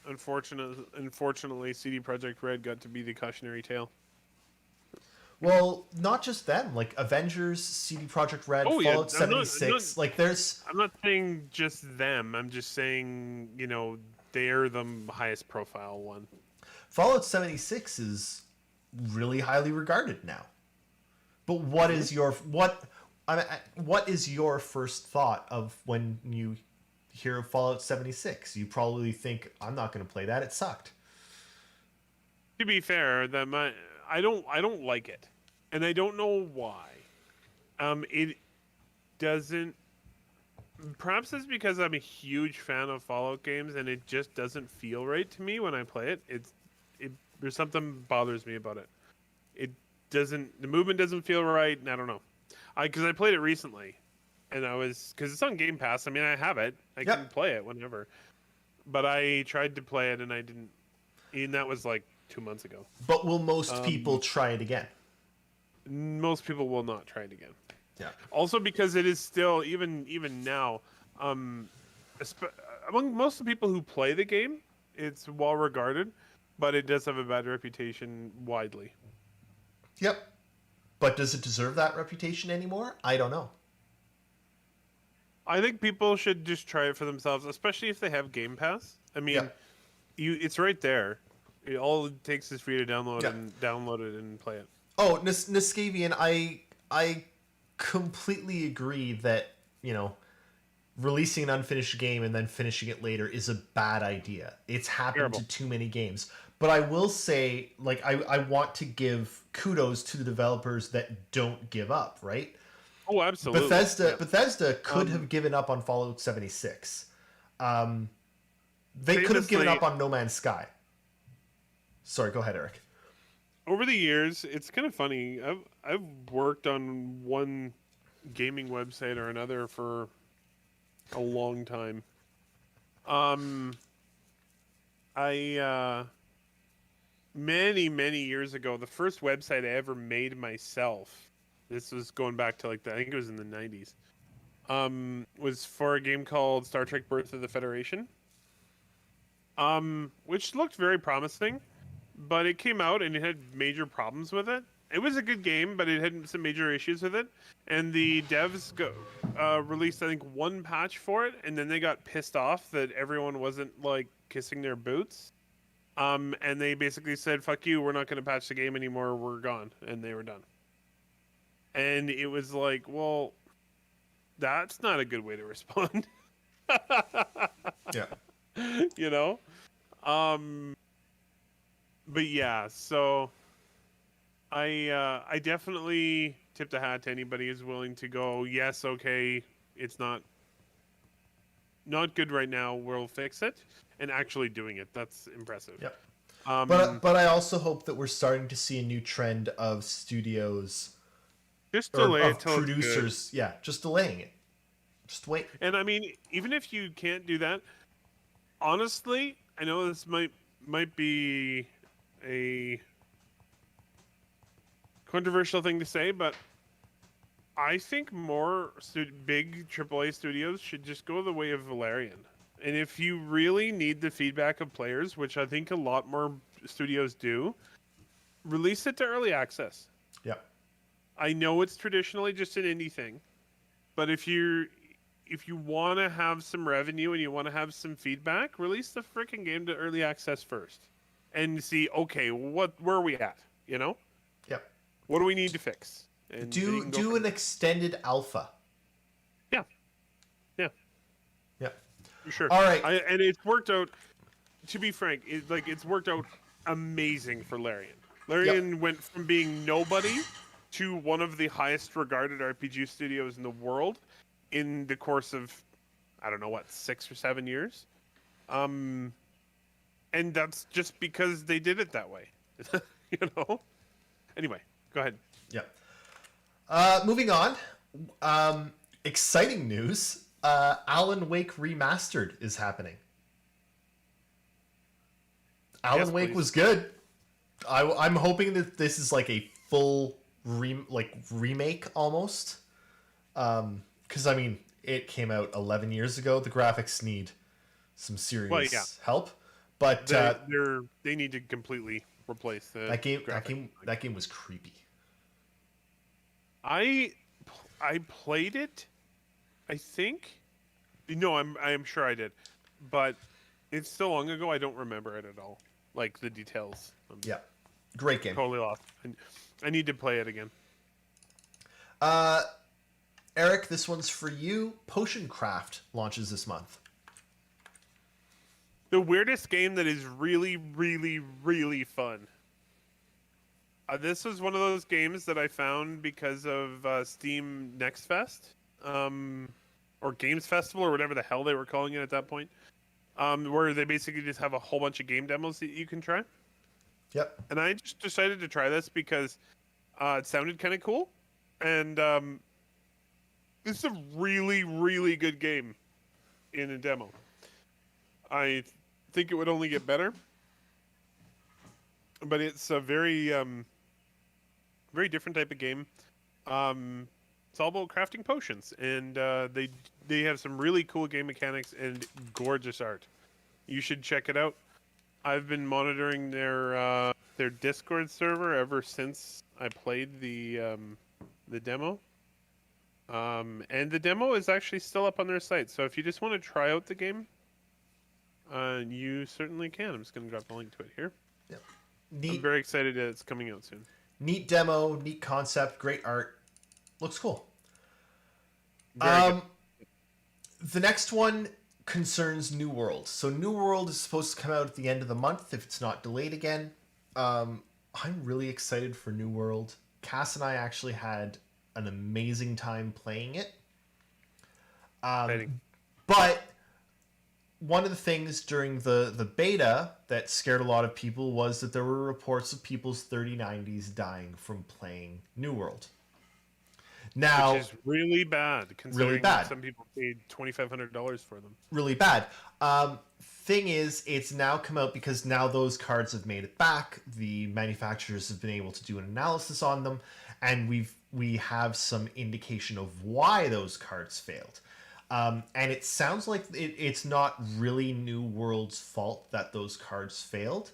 unfortunately CD Projekt Red got to be the cautionary tale. Well, not just them, like Avengers, CD Projekt Red, Fallout 76, like there's... I'm not saying just them. I'm just saying, they're the highest profile one. Fallout 76 is really highly regarded now. But what is your first thought of when you hear of Fallout 76? You probably think, I'm not going to play that. It sucked. To be fair, I don't like it, and I don't know why. It doesn't. Perhaps it's because I'm a huge fan of Fallout games, and it just doesn't feel right to me when I play it. There's something bothers me about it. The movement doesn't feel right, and I don't know. Because I played it recently, and because it's on Game Pass. I mean, I have it. I can play it whenever. But I tried to play it, and I didn't. And that was like 2 months ago. But will most people try it again? Most people will not try it again. Yeah. Also, because it is still even now, among most of the people who play the game, it's well regarded, but it does have a bad reputation widely. Yep. But does it deserve that reputation anymore? I don't know. I think people should just try it for themselves, especially if they have Game Pass. I mean, it's right there. All it takes is for you to download it and play it. Oh, Niskavian, I completely agree that, releasing an unfinished game and then finishing it later is a bad idea. It's happened to too many games. But I will say, I want to give kudos to the developers that don't give up, right? Oh, absolutely. Bethesda could have given up on Fallout 76. They could have given up on No Man's Sky. Sorry, go ahead, Eric. Over the years, it's kind of funny. I've worked on one gaming website or another for a long time. Many years ago, the first website I ever made myself, this was going back to I think it was in the 90s, was for a game called Star Trek Birth of the Federation, which looked very promising, but it came out and it had major problems with it. It was a good game, but it had some major issues with it, and the devs released, I think, one patch for it, and then they got pissed off that everyone wasn't kissing their boots. And they basically said, "Fuck you, we're not going to patch the game anymore, we're gone," and they were done. And it was like, well, that's not a good way to respond. Yeah. But yeah, so I definitely tip the hat to anybody who's willing to go, yes, okay, it's not good right now, we'll fix it, and actually doing it. That's impressive. Yep. But I also hope that we're starting to see a new trend of studios just delay it till producers, just delaying it. Just wait. And I mean, even if you can't do that, honestly, I know this might be a controversial thing to say, but I think more big AAA studios should just go the way of Valerian. And if you really need the feedback of players, which I think a lot more studios do, release it to early access. Yeah. I know it's traditionally just an indie thing, but if you want to have some revenue and you want to have some feedback, release the freaking game to early access first, and see, okay, where are we at? Yep. What do we need to fix? And do an extended alpha. Yeah. For sure. All right. And it's worked out. To be frank, it's worked out amazing for Larian. Larian went from being nobody to one of the highest regarded RPG studios in the world in the course of, I don't know, 6 or 7 years. And that's just because they did it that way. Anyway, go ahead. Yeah. Moving on. Exciting news. Alan Wake Remastered is happening. Alan Wake was good. I'm hoping that this is like a full remake almost. Because I mean, it came out 11 years ago. The graphics need some serious help, but they need to completely replace the that game was creepy. I played it. I think. No, I'm sure I did, but it's so long ago I don't remember it at all. Like the details. Yeah, great game. Totally lost. I need to play it again. Eric, this one's for you. Potion Craft launches this month. The weirdest game that is really, really, really fun. This was one of those games that I found because of Steam Next Fest, or Games Festival, or whatever the hell they were calling it at that point, where they basically just have a whole bunch of game demos that you can try. Yep. And I just decided to try this because it sounded kind of cool, and it's a really, really good game in a demo. I think it would only get better. but it's a very different type of game. It's all about crafting potions, and they have some really cool game mechanics and gorgeous art. You should check it out. I've been monitoring their Discord server ever since I played the demo. And the demo is actually still up on their site. So if you just want to try out the game, you certainly can. I'm just going to drop the link to it here. Yep. I'm Neat, very excited that it's coming out soon. neat demo, neat concept, great art. Looks cool. Very good. The next one concerns New World. So New World is supposed to come out at the end of the month if it's not delayed again. I'm really excited for New World. Cass and I actually had an amazing time playing it. Exciting. But one of the things during the beta that scared a lot of people was that there were reports of people's 3090s dying from playing New World. Now, Which is really bad, considering really bad. some people paid $2,500 for them. Really bad. Thing is, it's now come out because now those cards have made it back. The manufacturers have been able to do an analysis on them, and we have some indication of why those cards failed. And it sounds like it's not really New World's fault that those cards failed.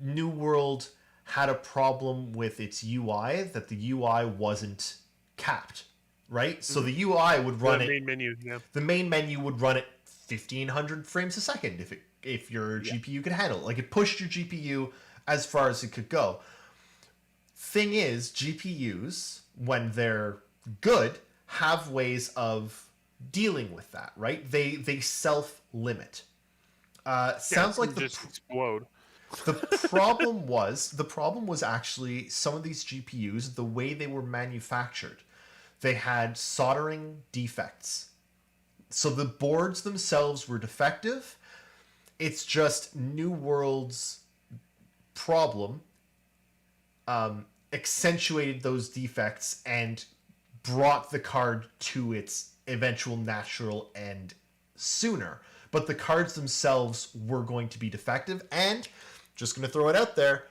New World had a problem with its UI, that the UI wasn't capped, right? So the UI would run The it. main menu, yeah. The main menu would run at 1500 frames a second if your GPU could handle it. Like, it pushed your GPU as far as it could go. Thing is, GPUs, when they're good, have ways of dealing with that, right? They self-limit. Sounds like just explode. the problem was actually some of these GPUs, the way they were manufactured. They had soldering defects. So the boards themselves were defective. It's just New World's problem accentuated those defects and brought the card to its eventual natural end sooner. But the cards themselves were going to be defective, and just going to throw it out there,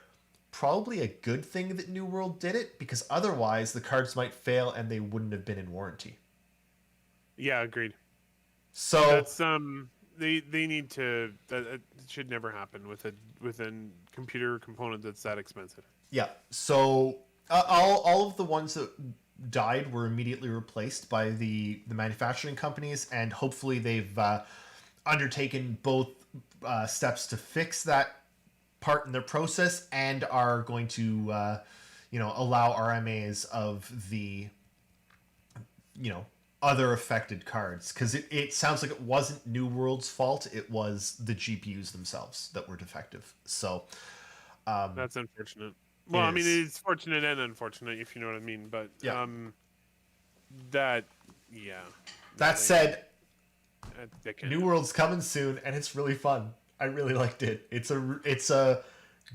probably a good thing that New World did it, because otherwise the cards might fail and they wouldn't have been in warranty. Yeah, agreed. So That's they need to. That should never happen with a computer component that's that expensive. yeah, so all of the ones that died were immediately replaced by the manufacturing companies, and hopefully they've undertaken both steps to fix that part in their process, and are going to allow RMAs of the other affected cards, because it sounds like it wasn't New World's fault, it was the GPUs themselves that were defective. So That's unfortunate. Well, I mean, is. it's fortunate and unfortunate, if you know what I mean. But Yeah. that said, dickhead. New World's coming soon, and it's really fun. I really liked it. It's a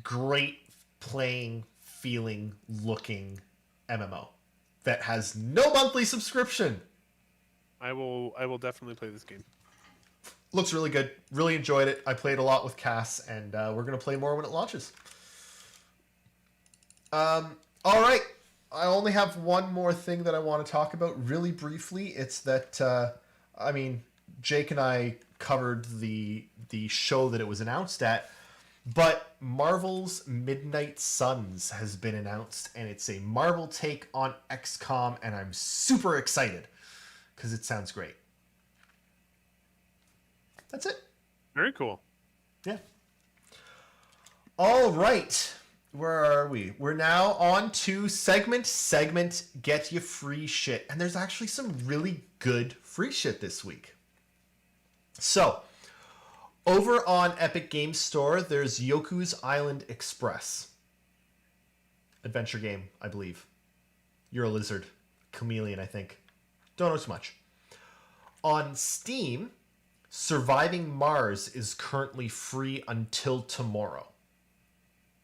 great playing, feeling, looking MMO that has no monthly subscription. I will definitely play this game. Looks really good. Really enjoyed it. I played a lot with Cass, and we're gonna play more when it launches. All right. I only have one more thing that I want to talk about really briefly. It's that Jake and I covered the show that it was announced at, but Marvel's Midnight Suns has been announced, and it's a Marvel take on XCOM, and I'm super excited because it sounds great. That's it. Very cool. Yeah. All right. Where are we? We're now on to segment Get You Free Shit. And there's actually some really good free shit this week. So, over on Epic Games Store, there's Yoku's Island Express. Adventure game, I believe. You're a lizard. Chameleon, I think. Don't know too much. On Steam, Surviving Mars is currently free until tomorrow.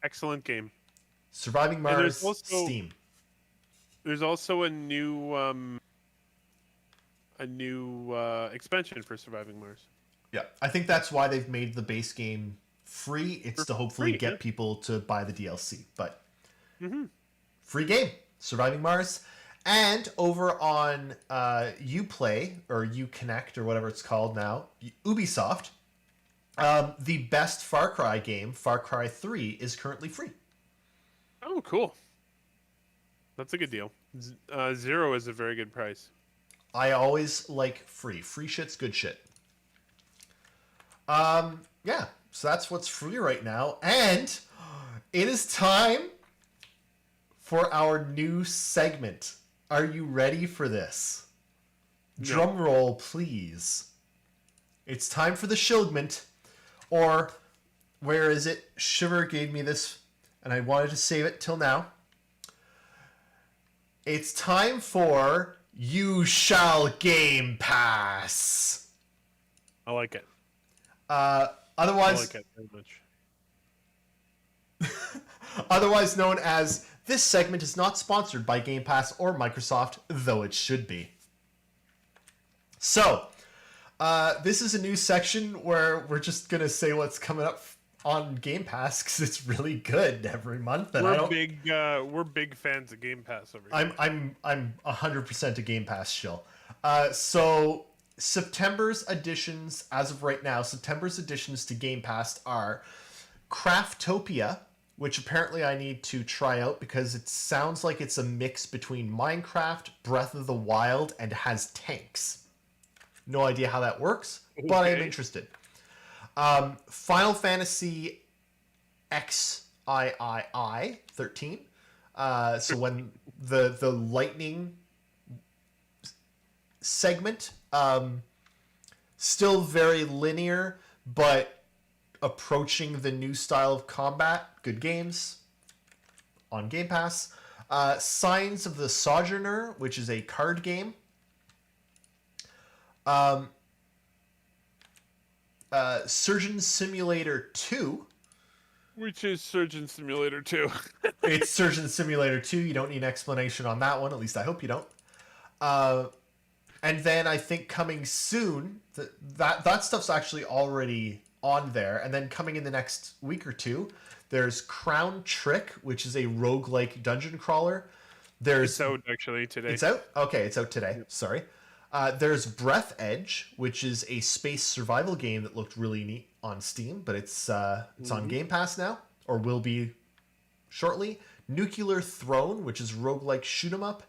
Excellent game. Surviving Mars, Steam. There's also a new expansion for Surviving Mars. Yeah, I think that's why they've made the base game free. It's For to hopefully free, get yeah. people to buy the DLC. But Mm-hmm. free game, Surviving Mars. And over on Uplay, or Uconnect, or whatever it's called now, Ubisoft, the best Far Cry game, Far Cry 3, is currently free. Oh, cool. That's a good deal. Zero is a very good price. I always like free. Free shit's good shit. Yeah, so that's what's free right now. And it is time for our new segment. Are you ready for this? No. Drum roll, please. It's time for the Shilgment, or where is it? Shiver gave me this, and I wanted to save it till now. It's time for You Shall Game Pass. I like it. I Otherwise, like it very much. otherwise known as, this segment is not sponsored by Game Pass or Microsoft, though it should be. So, this is a new section where we're just gonna say what's coming up on Game Pass because it's really good every month. And We're big fans of Game Pass over here. I'm 100% a Game Pass shill. So September's additions, as of right now, September's additions to Game Pass are Craftopia, which apparently I need to try out because it sounds like it's a mix between Minecraft, Breath of the Wild, and has tanks. No idea how that works, but I'm Okay. interested. Final Fantasy XIII 13. So when the lightning segment, still very linear, but approaching the new style of combat. Good games on Game Pass. Signs of the Sojourner, which is a card game. Surgeon Simulator 2. Which is Surgeon Simulator 2. It's Surgeon Simulator 2. You don't need an explanation on that one. At least I hope you don't. And then I think coming soon, that stuff's actually already on there. And then coming in the next week or two, there's Crown Trick, which is a roguelike dungeon crawler. It's out actually today. It's out? Okay, it's out today. Sorry. There's Breath Edge, which is a space survival game that looked really neat on Steam, but it's on Game Pass now, or will be shortly. Nuclear Throne, which is roguelike shoot 'em up,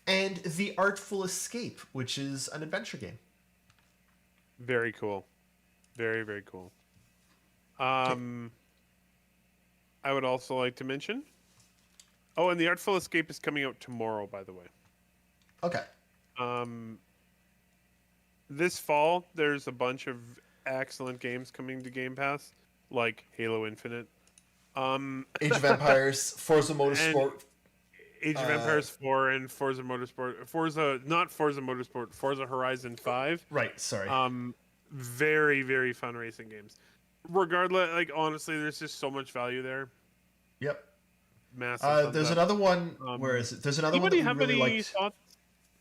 and The Artful Escape, which is an adventure game. Very cool. Very, very cool. I would also like to mention. Oh, and The Artful Escape is coming out tomorrow, by the way. Okay. This fall, there's a bunch of excellent games coming to Game Pass, like Halo Infinite. Age of Empires, Forza Motorsport. Age of Empires 4 and Forza Motorsport. Not Forza Motorsport, Forza Horizon 5. Right, sorry. Very, very fun racing games. Regardless, like, honestly, there's just so much value there. Yep. Massive. There's another one. Where is it? There's another one that we have really any liked. thoughts?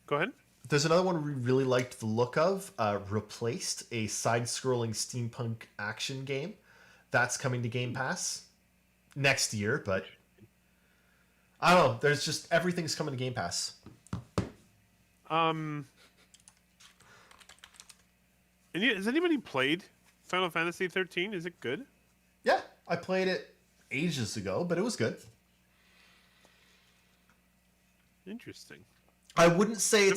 Go ahead. There's another one we really liked the look of. Replaced, a side-scrolling steampunk action game. That's coming to Game Pass next year, but I don't know. There's just everything's coming to Game Pass. Has anybody played Final Fantasy 13? Is it good? Yeah, I played it ages ago, but it was good. Interesting. I wouldn't say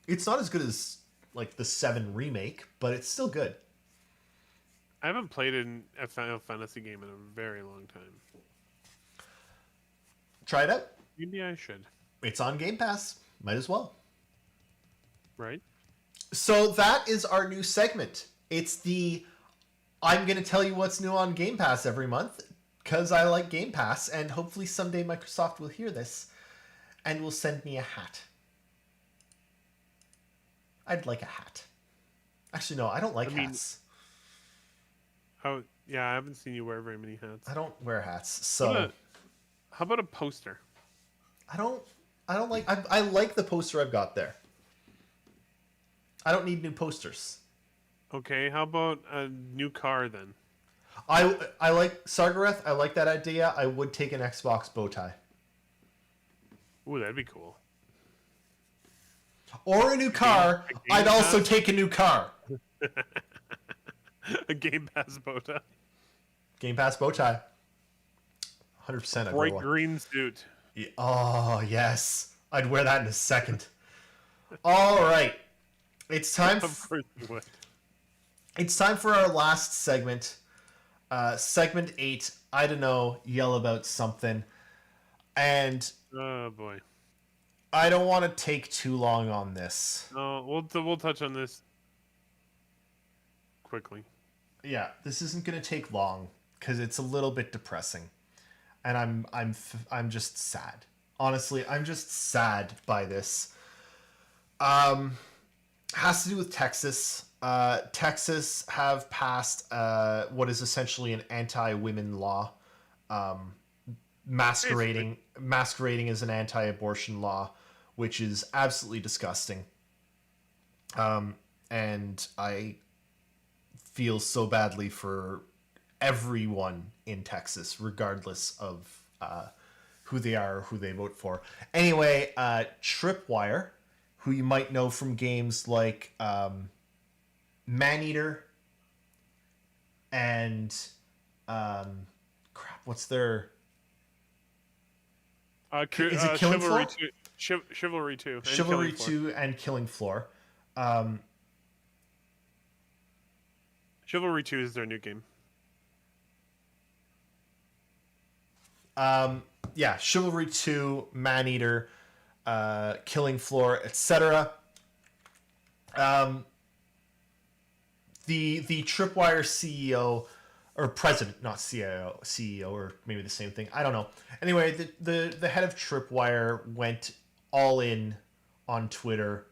it's not as good as like the 7 remake, but it's still good. I haven't played a Final Fantasy game in a very long time. Try it out. Maybe I should. It's on Game Pass. Might as well. Right? So that is our new segment. It's the I'm going to tell you what's new on Game Pass every month because I like Game Pass, and hopefully someday Microsoft will hear this and will send me a hat. I'd like a hat. Actually, no, I don't like hats. Yeah, I haven't seen you wear very many hats. I don't wear hats, so How about a poster? I don't like. I like the poster I've got there. I don't need new posters. Okay, how about a new car then? I like Sargareth. I like that idea. I would take an Xbox bow tie. Ooh, that'd be cool. Or a new car. I'd also take a new car. A Game Pass bow tie. Game Pass bow tie. 100%. Bright green suit. Yeah. Oh, yes. I'd wear that in a second. All right. It's time. Of course you would. It's time for our last segment. Segment 8. I don't know. Yell about something. And Oh boy. I don't want to take too long on this. No, we'll touch on this quickly. Yeah, this isn't going to take long because it's a little bit depressing, and I'm just sad. Honestly, I'm just sad by this. Has to do with Texas. Texas have passed what is essentially an anti-women law, masquerading as an anti-abortion law, which is absolutely disgusting. And I feel so badly for everyone in Texas, regardless of who they are or who they vote for. Anyway, Tripwire, who you might know from games like Maneater and what's their... is it Killing Floor? Chivalry 2. Chivalry 2 and Killing Floor. Chivalry 2 is their new game. Yeah, Chivalry 2, Maneater, Killing Floor, etc. The Tripwire CEO or president, not CEO, or maybe the same thing. I don't know. Anyway, the head of Tripwire went all in on Twitter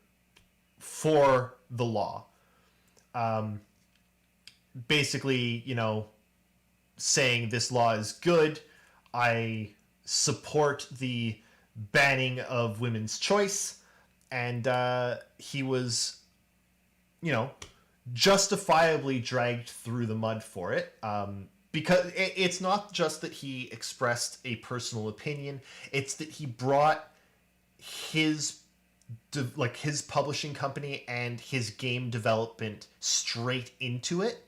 for the law. Basically, saying this law is good. I support the banning of women's choice. And he was, justifiably dragged through the mud for it. Because it's not just that he expressed a personal opinion. It's that he brought his publishing company and his game development straight into it.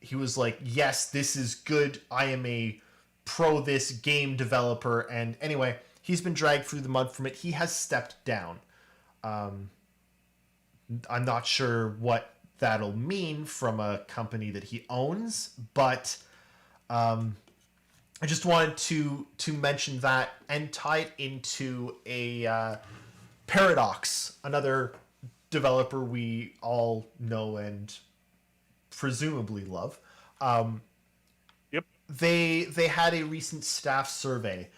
He was like, yes, this is good. I am a pro this game developer. And anyway, he's been dragged through the mud from it. He has stepped down. I'm not sure what that'll mean from a company that he owns, but I just wanted to mention that and tie it into a Paradox, another developer we all know and presumably love. Yep. They had a recent staff survey,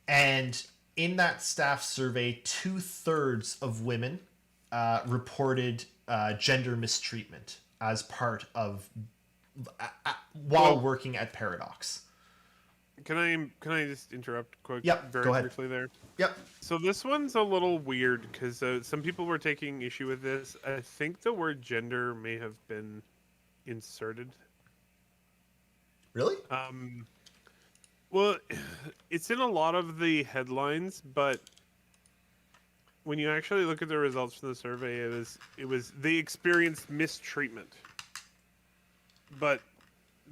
and in that staff survey, 2/3 of women reported gender mistreatment as part of while working at Paradox. Can I just interrupt quick? Yep, Very go ahead. briefly there. Yep. So this one's a little weird because some people were taking issue with this. I think the word gender may have been inserted. Really? Well, it's in a lot of the headlines, but when you actually look at the results from the survey, it was they experienced mistreatment. But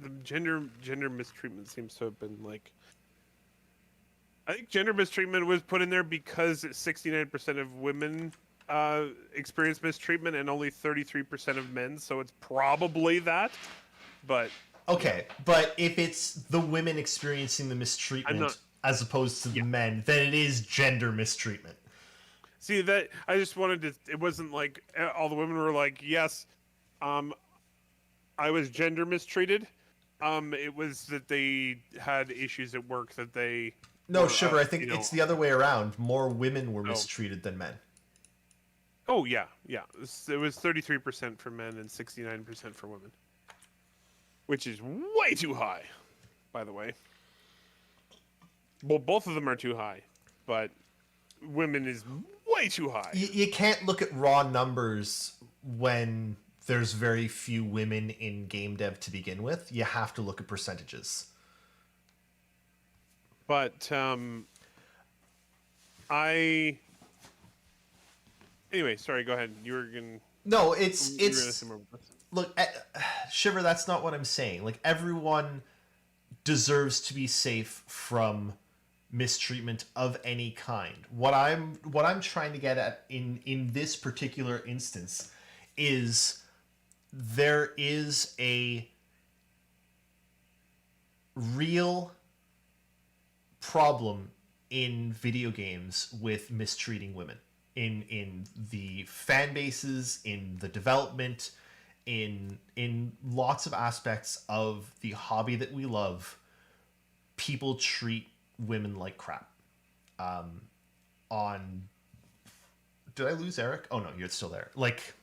the gender mistreatment seems to have been like, I think gender mistreatment was put in there because 69% of women experience mistreatment and only 33% of men, so it's probably that. But okay, but if it's the women experiencing the mistreatment as opposed to the men, then it is gender mistreatment. See, that I just wanted to. It wasn't like all the women were like, "Yes, I was gender mistreated." It was that they had issues at work that they. No, Shiver. I think it's the other way around. More women were mistreated than men. Oh yeah. It was 33% for men and 69% for women, which is way too high, by the way. Well, both of them are too high, but women is way too high. You can't look at raw numbers when there's very few women in game dev to begin with. You have to look at percentages. But anyway, sorry. Go ahead. You were gonna. No, you were gonna it's say more about this. look, Shiver. That's not what I'm saying. Like, everyone deserves to be safe from mistreatment of any kind. What I'm trying to get at in this particular instance is there is a real problem in video games with mistreating women in the fan bases, in the development, in lots of aspects of the hobby that we love. People treat women like crap. On did I lose Eric? Oh no, you're still there. Like,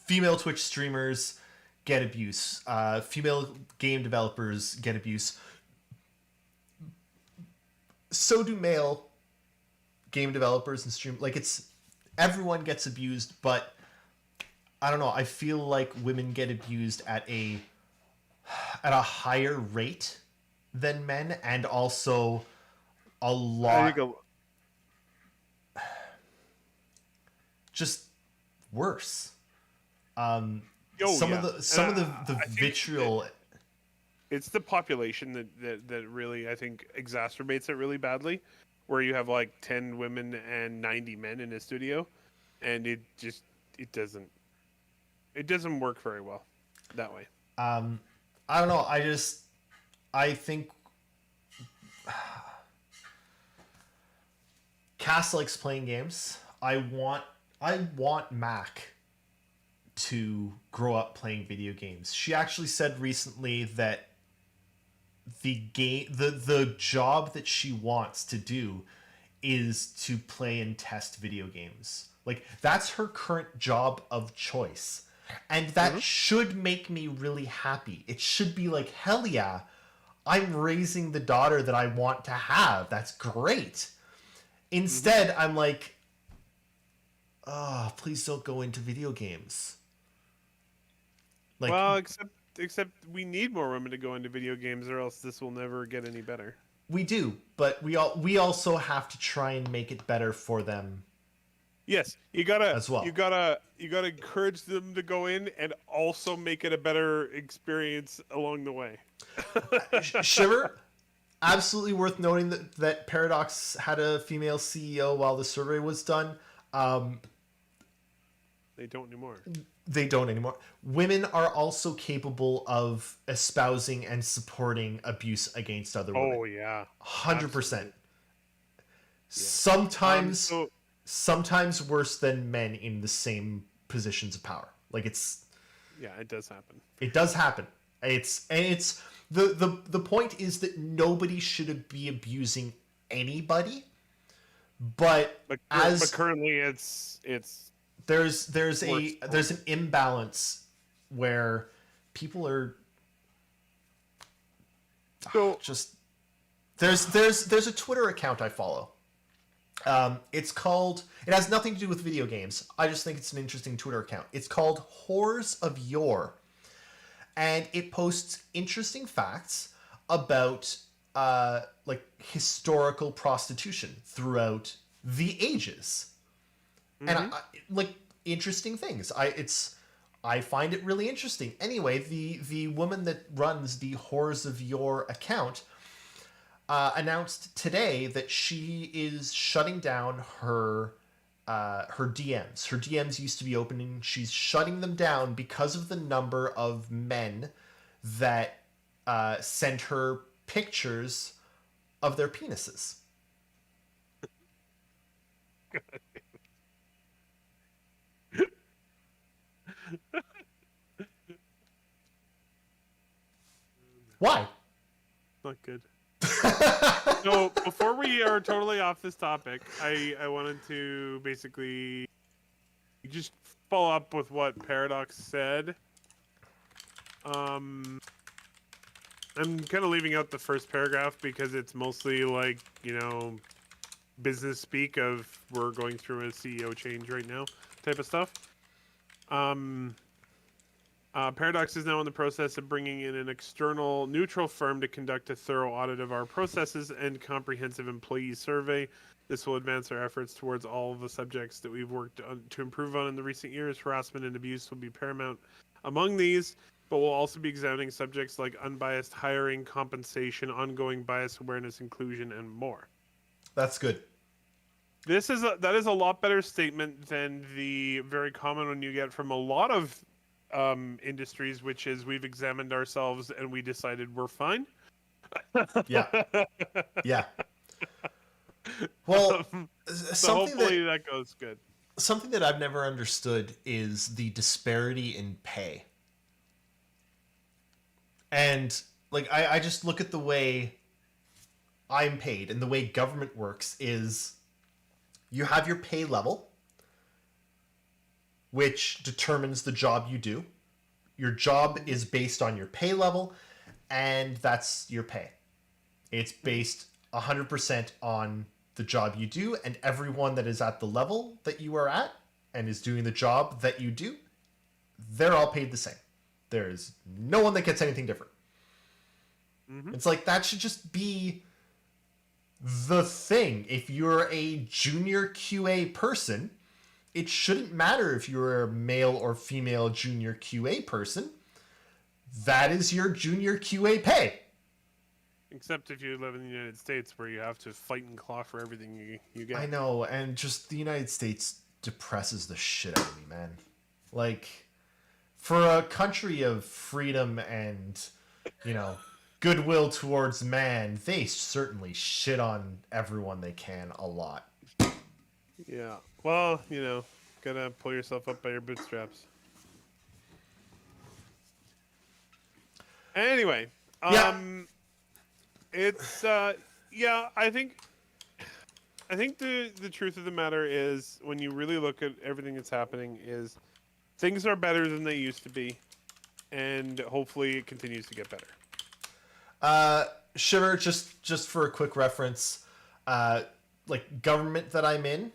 female Twitch streamers get abuse. Female game developers get abuse. So do male game developers and stream. Like, it's everyone gets abused, but I don't know. I feel like women get abused at a higher rate than men, and also a lot just worse. Some of the vitriol. It's the population that really, I think, exacerbates it really badly, where you have like 10 women and 90 men in a studio, and it doesn't work very well that way. I don't know. I think Cass likes playing games. I want Mac to grow up playing video games. She actually said recently that the job that she wants to do is to play and test video games. Like, that's her current job of choice. And that should make me really happy. It should be like, hell yeah, I'm raising the daughter that I want to have. That's great. Instead, I'm like, oh, please don't go into video games. Like, well, except we need more women to go into video games, or else this will never get any better. we do, but we also have to try and make it better for them. Yes, you gotta as well. You gotta encourage them to go in, and also make it a better experience along the way. Shiver, absolutely worth noting that Paradox had a female CEO while the survey was done. They don't anymore. They don't anymore. Women are also capable of espousing and supporting abuse against other women. Oh yeah, 100%. Absolutely. Yeah. Sometimes worse than men in the same positions of power. Like, it's Yeah, it does happen. It does happen. It's the point is that nobody should be abusing anybody, but currently it's there's an imbalance where people are just there's a Twitter account I follow. It has nothing to do with video games. I just think it's an interesting Twitter account. It's called Whores of Yore. And it posts interesting facts about like historical prostitution throughout the ages. And I like interesting things. I find it really interesting. Anyway, the woman that runs the Whores of Yore account announced today that she is shutting down her DMs. Her DMs used to be open, and she's shutting them down because of the number of men that sent her pictures of their penises. Why? not good. So before we are totally off this topic, I wanted to basically just follow up with what Paradox said. I'm kind of leaving out the first paragraph because it's mostly like, business speak of we're going through a CEO change right now type of stuff. Paradox is now in the process of bringing in an external neutral firm to conduct a thorough audit of our processes and comprehensive employee survey. This will advance our efforts towards all of the subjects that we've worked on to improve on in the recent years. Harassment and abuse will be paramount among these, but we'll also be examining subjects like unbiased hiring, compensation, ongoing bias awareness, inclusion, and more. That's good. That is a lot better statement than the very common one you get from a lot of industries, which is we've examined ourselves and we decided we're fine. Yeah. Yeah. Well, So hopefully that goes good. Something that I've never understood is the disparity in pay. And like I just look at the way I'm paid and the way government works is you have your pay level, which determines the job you do. Your job is based on your pay level, and that's your pay. It's based 100% on the job you do, and everyone that is at the level that you are at and is doing the job that you do, they're all paid the same. There is no one that gets anything different. Mm-hmm. It's like that should just be the thing. If you're a junior QA person, it shouldn't matter if you're a male or female junior QA person. That is your junior QA pay. Except if you live in the United States where you have to fight and claw for everything you get. I know, and just the United States depresses the shit out of me, man. Like, for a country of freedom and, goodwill towards man, they certainly shit on everyone they can a lot. Yeah. Well, gotta pull yourself up by your bootstraps. Anyway, it's I think the truth of the matter is when you really look at everything that's happening is things are better than they used to be, and hopefully it continues to get better. Shiver, just for a quick reference, like government that I'm in,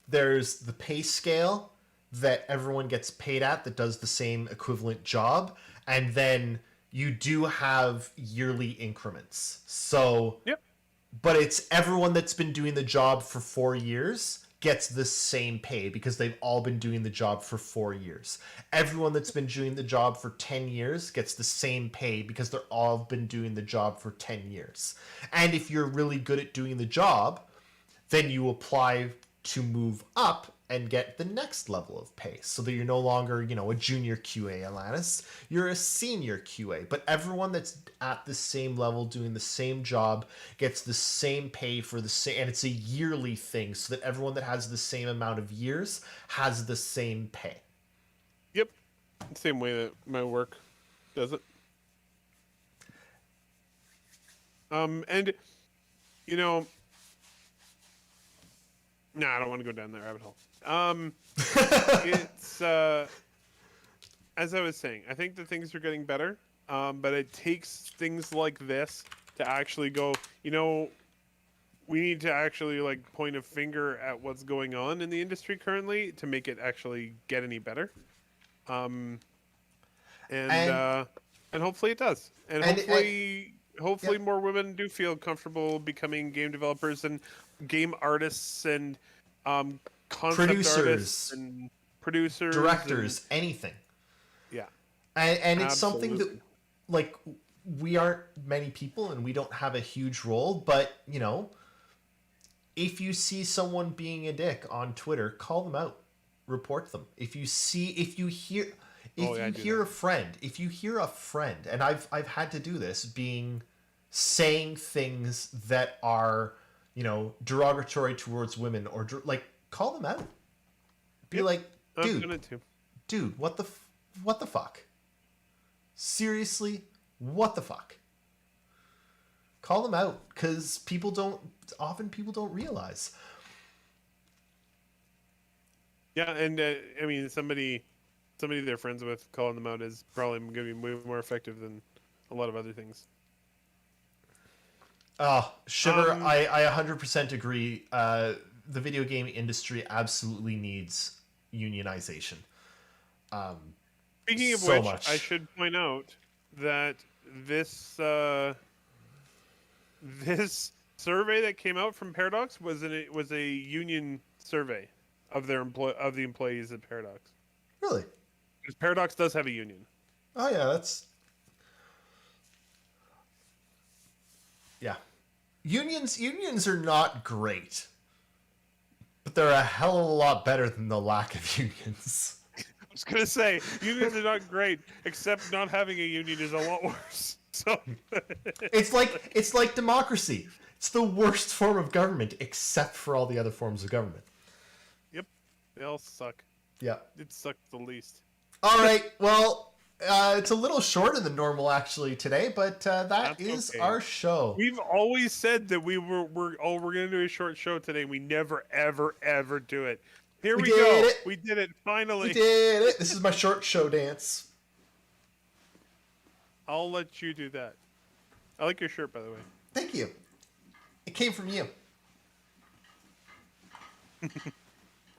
there's the pay scale that everyone gets paid at that does the same equivalent job, and then you do have yearly increments. So, yep. But it's everyone that's been doing the job for 4 years gets the same pay because they've all been doing the job for 4 years. Everyone that's been doing the job for 10 years gets the same pay because they're all been doing the job for 10 years. And if you're really good at doing the job, then you apply to move up and get the next level of pay so that you're no longer, a junior QA, Alanis. You're a senior QA. But everyone that's at the same level doing the same job gets the same pay for the same, and it's a yearly thing so that everyone that has the same amount of years has the same pay. Yep. Same way that my work does it. And, no, I don't want to go down that rabbit hole. It's as I was saying, I think that things are getting better, but it takes things like this to actually go, we need to actually point a finger at what's going on in the industry currently to make it actually get any better. And hopefully it does. And hopefully more women do feel comfortable becoming game developers and game artists and concept artists and producers, directors, anything. Yeah. And it's something that, we aren't many people and we don't have a huge role, but, if you see someone being a dick on Twitter, call them out. Report them. If you hear a friend, and I've had to do this, saying things that are, derogatory towards women or call them out. Be like, dude, what the fuck? Seriously, what the fuck? Call them out, because people don't realize. Yeah, and somebody they're friends with calling them out is probably going to be way more effective than a lot of other things. Shiver, I 100% agree. The video game industry absolutely needs unionization. Speaking of so which, much. I should point out that this this survey that came out from Paradox was a union survey of the employees at Paradox. Really? Because Paradox does have a union. Oh yeah, that's yeah. Unions are not great, but they're a hell of a lot better than the lack of unions. I was gonna say unions are not great, except not having a union is a lot worse. So It's like democracy. It's the worst form of government, except for all the other forms of government. yep, they all suck. Yeah. It sucks the least. All right. Well, it's a little shorter than normal actually today, but that That's is okay. our show. We've always said that we're gonna do a short show today. We never ever do it. Here we did go. it. We did it finally. We did it. This is my short show dance. I'll let you do that. I like your shirt, by the way. Thank you. It came from you.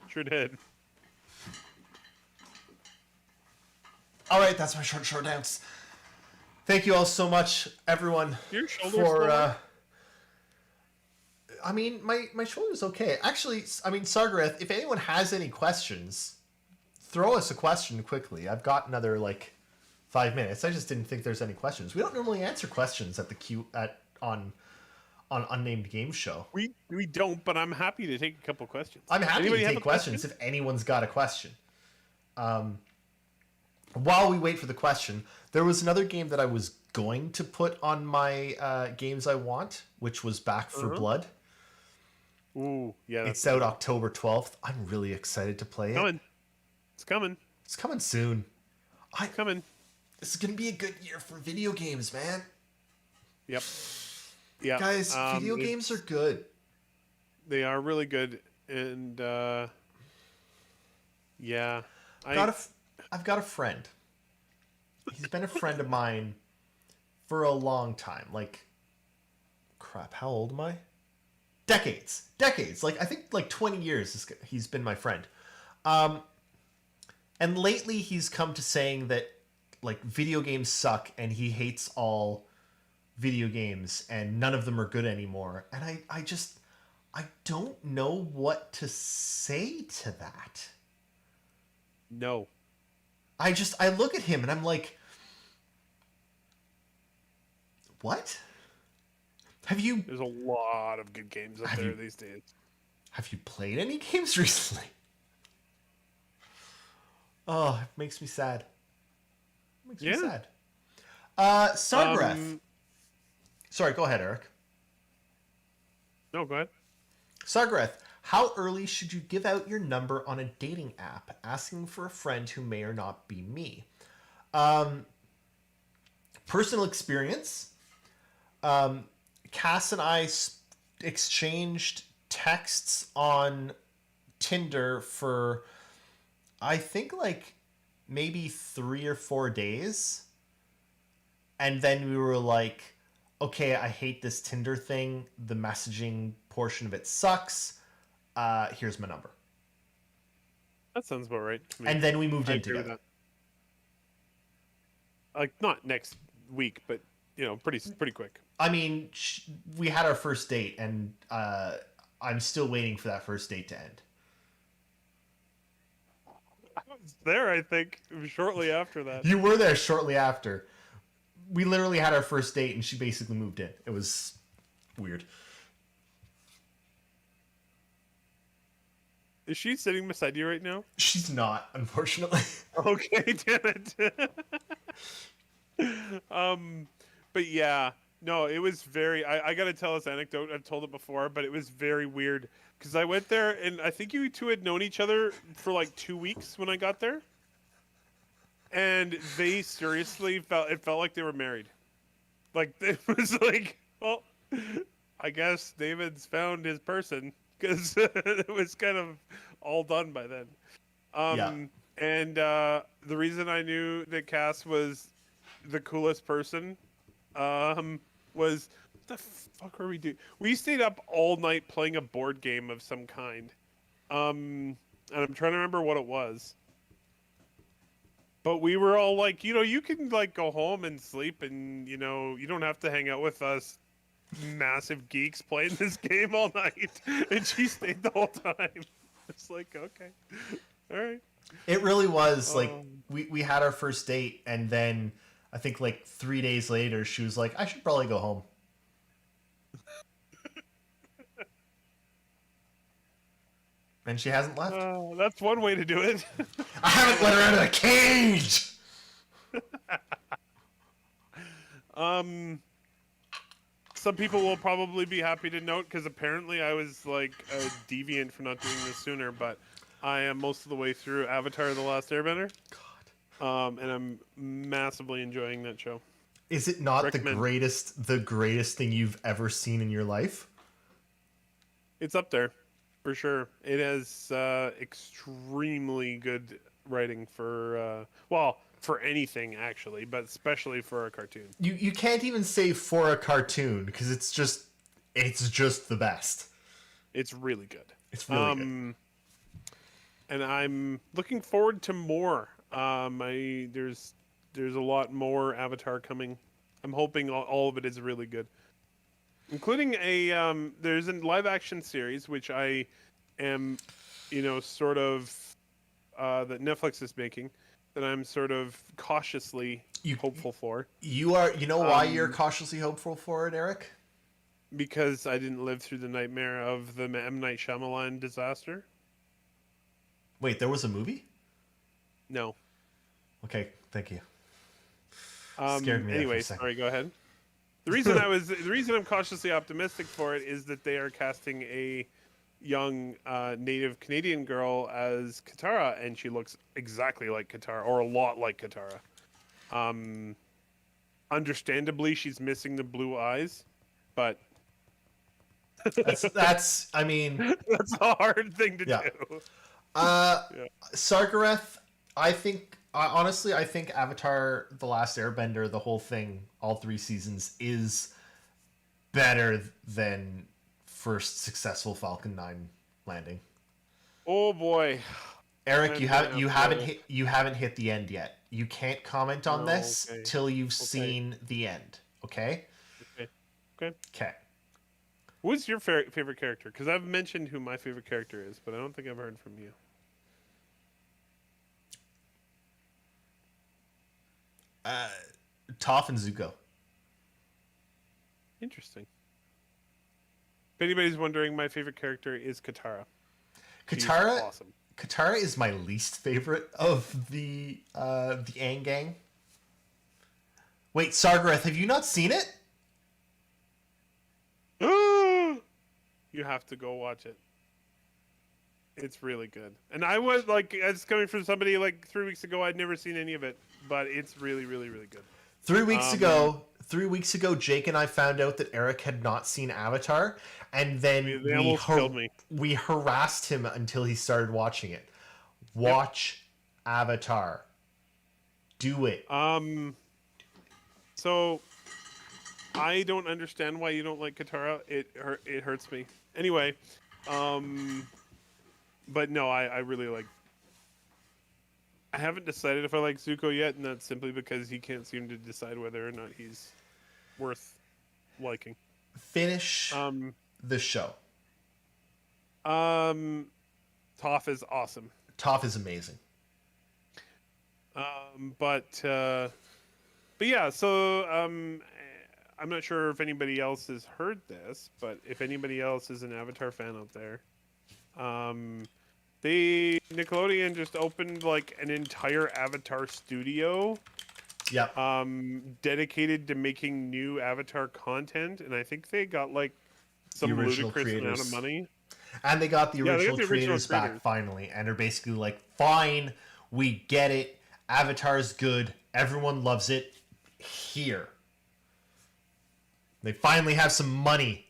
Sure did. All right, that's my short show dance. Thank you all so much, everyone, Your shoulders for. sore? I mean, my shoulder's okay. Actually, I mean, Sargareth, if anyone has any questions, throw us a question quickly. I've got another 5 minutes. I just didn't think there's any questions. We don't normally answer questions at the on Unnamed Game Show. We don't, but I'm happy to take a couple questions. I'm happy Anybody to have take a questions question? if anyone's got a question. While we wait for the question, there was another game that I was going to put on my games I want, which was Back for Blood. Ooh, yeah. It's out October 12th. I'm really excited to play it. coming. It's coming. It's coming soon. It's coming. This is going to be a good year for video games, man. Yep. Yeah. Guys, video games are good. They are really good, and yeah. I've got a friend. He's been a friend of mine for a long time. Crap, how old am I? Decades. I think 20 years he's been my friend. And lately he's come to saying that video games suck and he hates all video games and none of them are good anymore. And I don't know what to say to that. No. I look at him and I'm like, what? There's a lot of good games out there these days. Have you played any games recently? Oh, it makes me sad. Makes me sad. Sargreth. Sorry, go ahead, Eric. No, go ahead. Sargreth, how early should you give out your number on a dating app asking for a friend who may or not be me? Personal experience. Cass and I exchanged texts on Tinder for, I think, maybe 3 or 4 days. And then we were like, okay, I hate this Tinder thing. The messaging portion of it sucks. Here's my number. That sounds about right to me. And then we moved I in agree with together. that. Not next week, but pretty quick. I mean, we had our first date, and I'm still waiting for that first date to end. I was there, I think, shortly after that. You were there shortly after. We literally had our first date, and she basically moved in. It was weird. Is she sitting beside you right now? She's not, unfortunately. Okay, damn it. But yeah, no, it was very. I gotta tell this anecdote. I've told it before, but it was very weird because I went there, and I think you two had known each other for 2 weeks when I got there, and they seriously felt like they were married. It was well, I guess David's found his person because it was kind of all done by then. Yeah. And the reason I knew that Cass was the coolest person was, what the fuck were we doing? We stayed up all night playing a board game of some kind. And I'm trying to remember what it was. But we were all like, you can like go home and sleep, and you don't have to hang out with us massive geeks playing this game all night. And she stayed the whole time. It's like, okay, all right. It really was like Um, we had our first date, and then I think like 3 days later, she was like, "I should probably go home." And she hasn't left. that's one way to do it. I haven't let her out of the cage. Some people will probably be happy to note, because apparently I was like a deviant for not doing this sooner, but I am most of the way through Avatar: The Last Airbender. God, And I'm massively enjoying that show. is it not Recommend. the greatest thing you've ever seen in your life? It's up there, for sure. It has extremely good writing for anything actually, but especially for a cartoon. You can't even say for a cartoon because it's just the best. It's really good. It's really good. And I'm looking forward to more. There's a lot more Avatar coming. I'm hoping all of it is really good, including there's a live action series which I am, sort of that Netflix is making, that I'm sort of cautiously hopeful for, You know why you're cautiously hopeful for it, Eric? because I didn't live through the nightmare of the M. Night Shyamalan disaster. Wait, there was a movie? No. Okay, thank you. Scared me there for a Anyway, second. sorry. Go ahead. The reason I'm cautiously optimistic for it is that they are casting a young native Canadian girl as Katara, and she looks exactly like Katara, or a lot like Katara. Understandably, she's missing the blue eyes, but That's I mean, that's a hard thing to Yeah. do. uh Yeah. Sargareth, honestly I think Avatar The Last Airbender, the whole thing, all 3 seasons, is better than first successful Falcon 9 landing. Oh boy. Eric, I'm you gonna haven't you have haven't to- hit you haven't hit the end yet. You can't comment on Oh, this okay. till you've seen the end. Okay? Okay. Okay. Okay. Who's your favorite character? Because I've mentioned who my favorite character is, but I don't think I've heard from you. Toph and Zuko. Interesting. If anybody's wondering, my favorite character is Katara. She's Katara awesome. Katara is my least favorite of the Aang gang. Wait, Sargareth, have you not seen it? You have to go watch it. It's really good. And I was like, it's coming from somebody like 3 weeks ago. I'd never seen any of it, but it's really, really, really good. 3 weeks ago, Jake and I found out that Eric had not seen Avatar, and then They almost killed me. we harassed him until he started watching it. Watch Avatar. Do it. So I don't understand why you don't like Katara. It hurts me. Anyway, but no, I really like. I haven't decided if I like Zuko yet, and that's simply because he can't seem to decide whether or not he's worth liking. Finish the show. Toph is awesome. Toph is amazing. But yeah, so I'm not sure if anybody else has heard this, but if anybody else is an Avatar fan out there, Nickelodeon just opened like an entire Avatar studio, Yep. dedicated to making new Avatar content, and I think they got like some The original ludicrous amount creators. of money. And they got the Yeah, they original, got the original creators back creators. finally, and are basically like, fine, we get it. Avatar's good. Everyone loves it. Here. They finally have some money.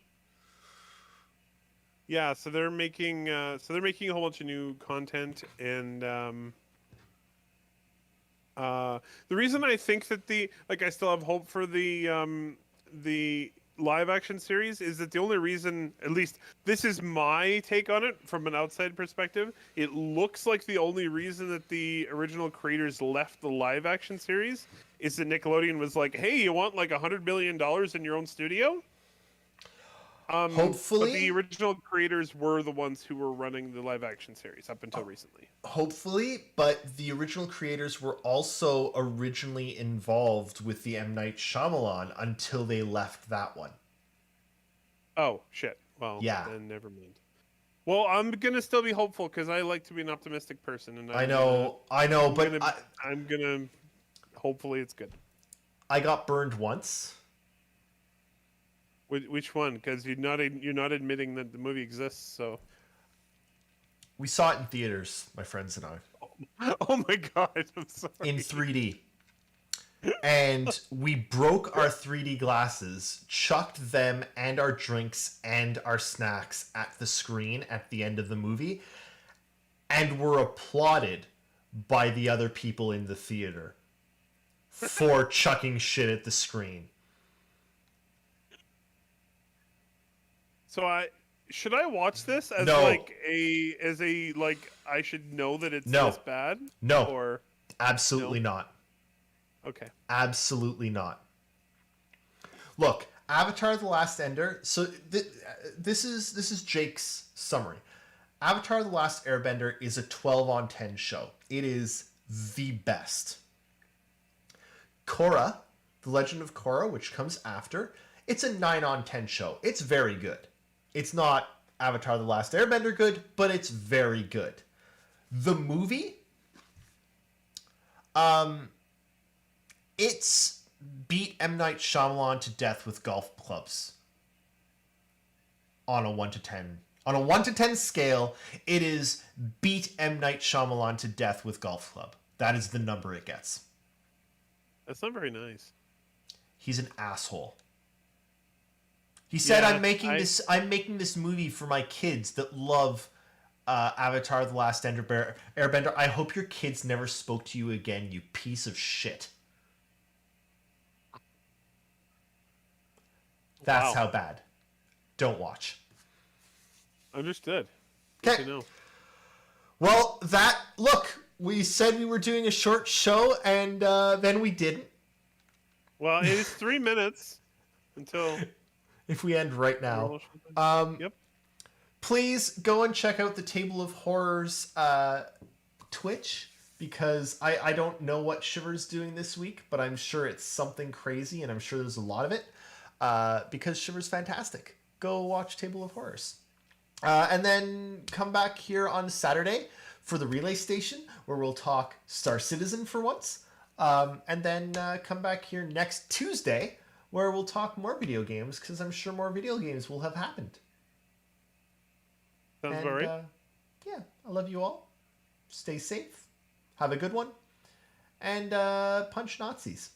Yeah, so they're making a whole bunch of new content, and the reason I think that I still have hope for the live action series is that the only reason, at least this is my take on it from an outside perspective, it looks like the only reason that the original creators left the live action series is that Nickelodeon was like, hey, you want like $100 million in your own studio? But Hopefully, the original creators were the ones who were running the live action series up until recently. but the original creators were also originally involved with the M. Night Shyamalan until they left that one. Oh, shit. Well, Yeah. then never mind. Well, I'm going to still be hopeful because I like to be an optimistic person. And I know, but I'm going to... Hopefully it's good. I got burned once. Which one? Because you're not admitting that the movie exists, so... We saw it in theaters, my friends and I. Oh my god, I'm sorry. In 3D. And we broke our 3D glasses, chucked them and our drinks and our snacks at the screen at the end of the movie, and were applauded by the other people in the theater for chucking shit at the screen. So should I watch this as No. like I should know that it's No. this bad? No. Or Absolutely not. okay. Absolutely not. Look, Avatar: The Last Ender. So this is Jake's summary. Avatar: The Last Airbender is a 12 on 10 show. It is the best. Korra, The Legend of Korra, which comes after, it's a 9 on 10 show. It's very good. It's not Avatar: The Last Airbender good, but it's very good. The movie, it's beat M. Night Shyamalan to death with golf clubs. On a 1 to 10. On a 1 to 10 scale, it is beat M. Night Shyamalan to death with golf club. That is the number it gets. That's not very nice. He's an asshole. He said, Yeah, I'm making this movie for my kids that love Avatar: The Last Airbender. I hope your kids never spoke to you again, you piece of shit. That's Wow. how bad. Don't watch. Understood. Okay. Good to know. Well, look, we said we were doing a short show, and then we didn't. Well, it is 3 minutes until If we end right now. Yep. Please go and check out the Table of Horrors Twitch, because I don't know what Shiver's doing this week, but I'm sure it's something crazy, and I'm sure there's a lot of it, because Shiver's fantastic. Go watch Table of Horrors. And then come back here on Saturday for the Relay Station, where we'll talk Star Citizen for once. And then come back here next Tuesday, where we'll talk more video games, because I'm sure more video games will have happened. Sounds about right. Yeah, I love you all. Stay safe. Have a good one. And punch Nazis.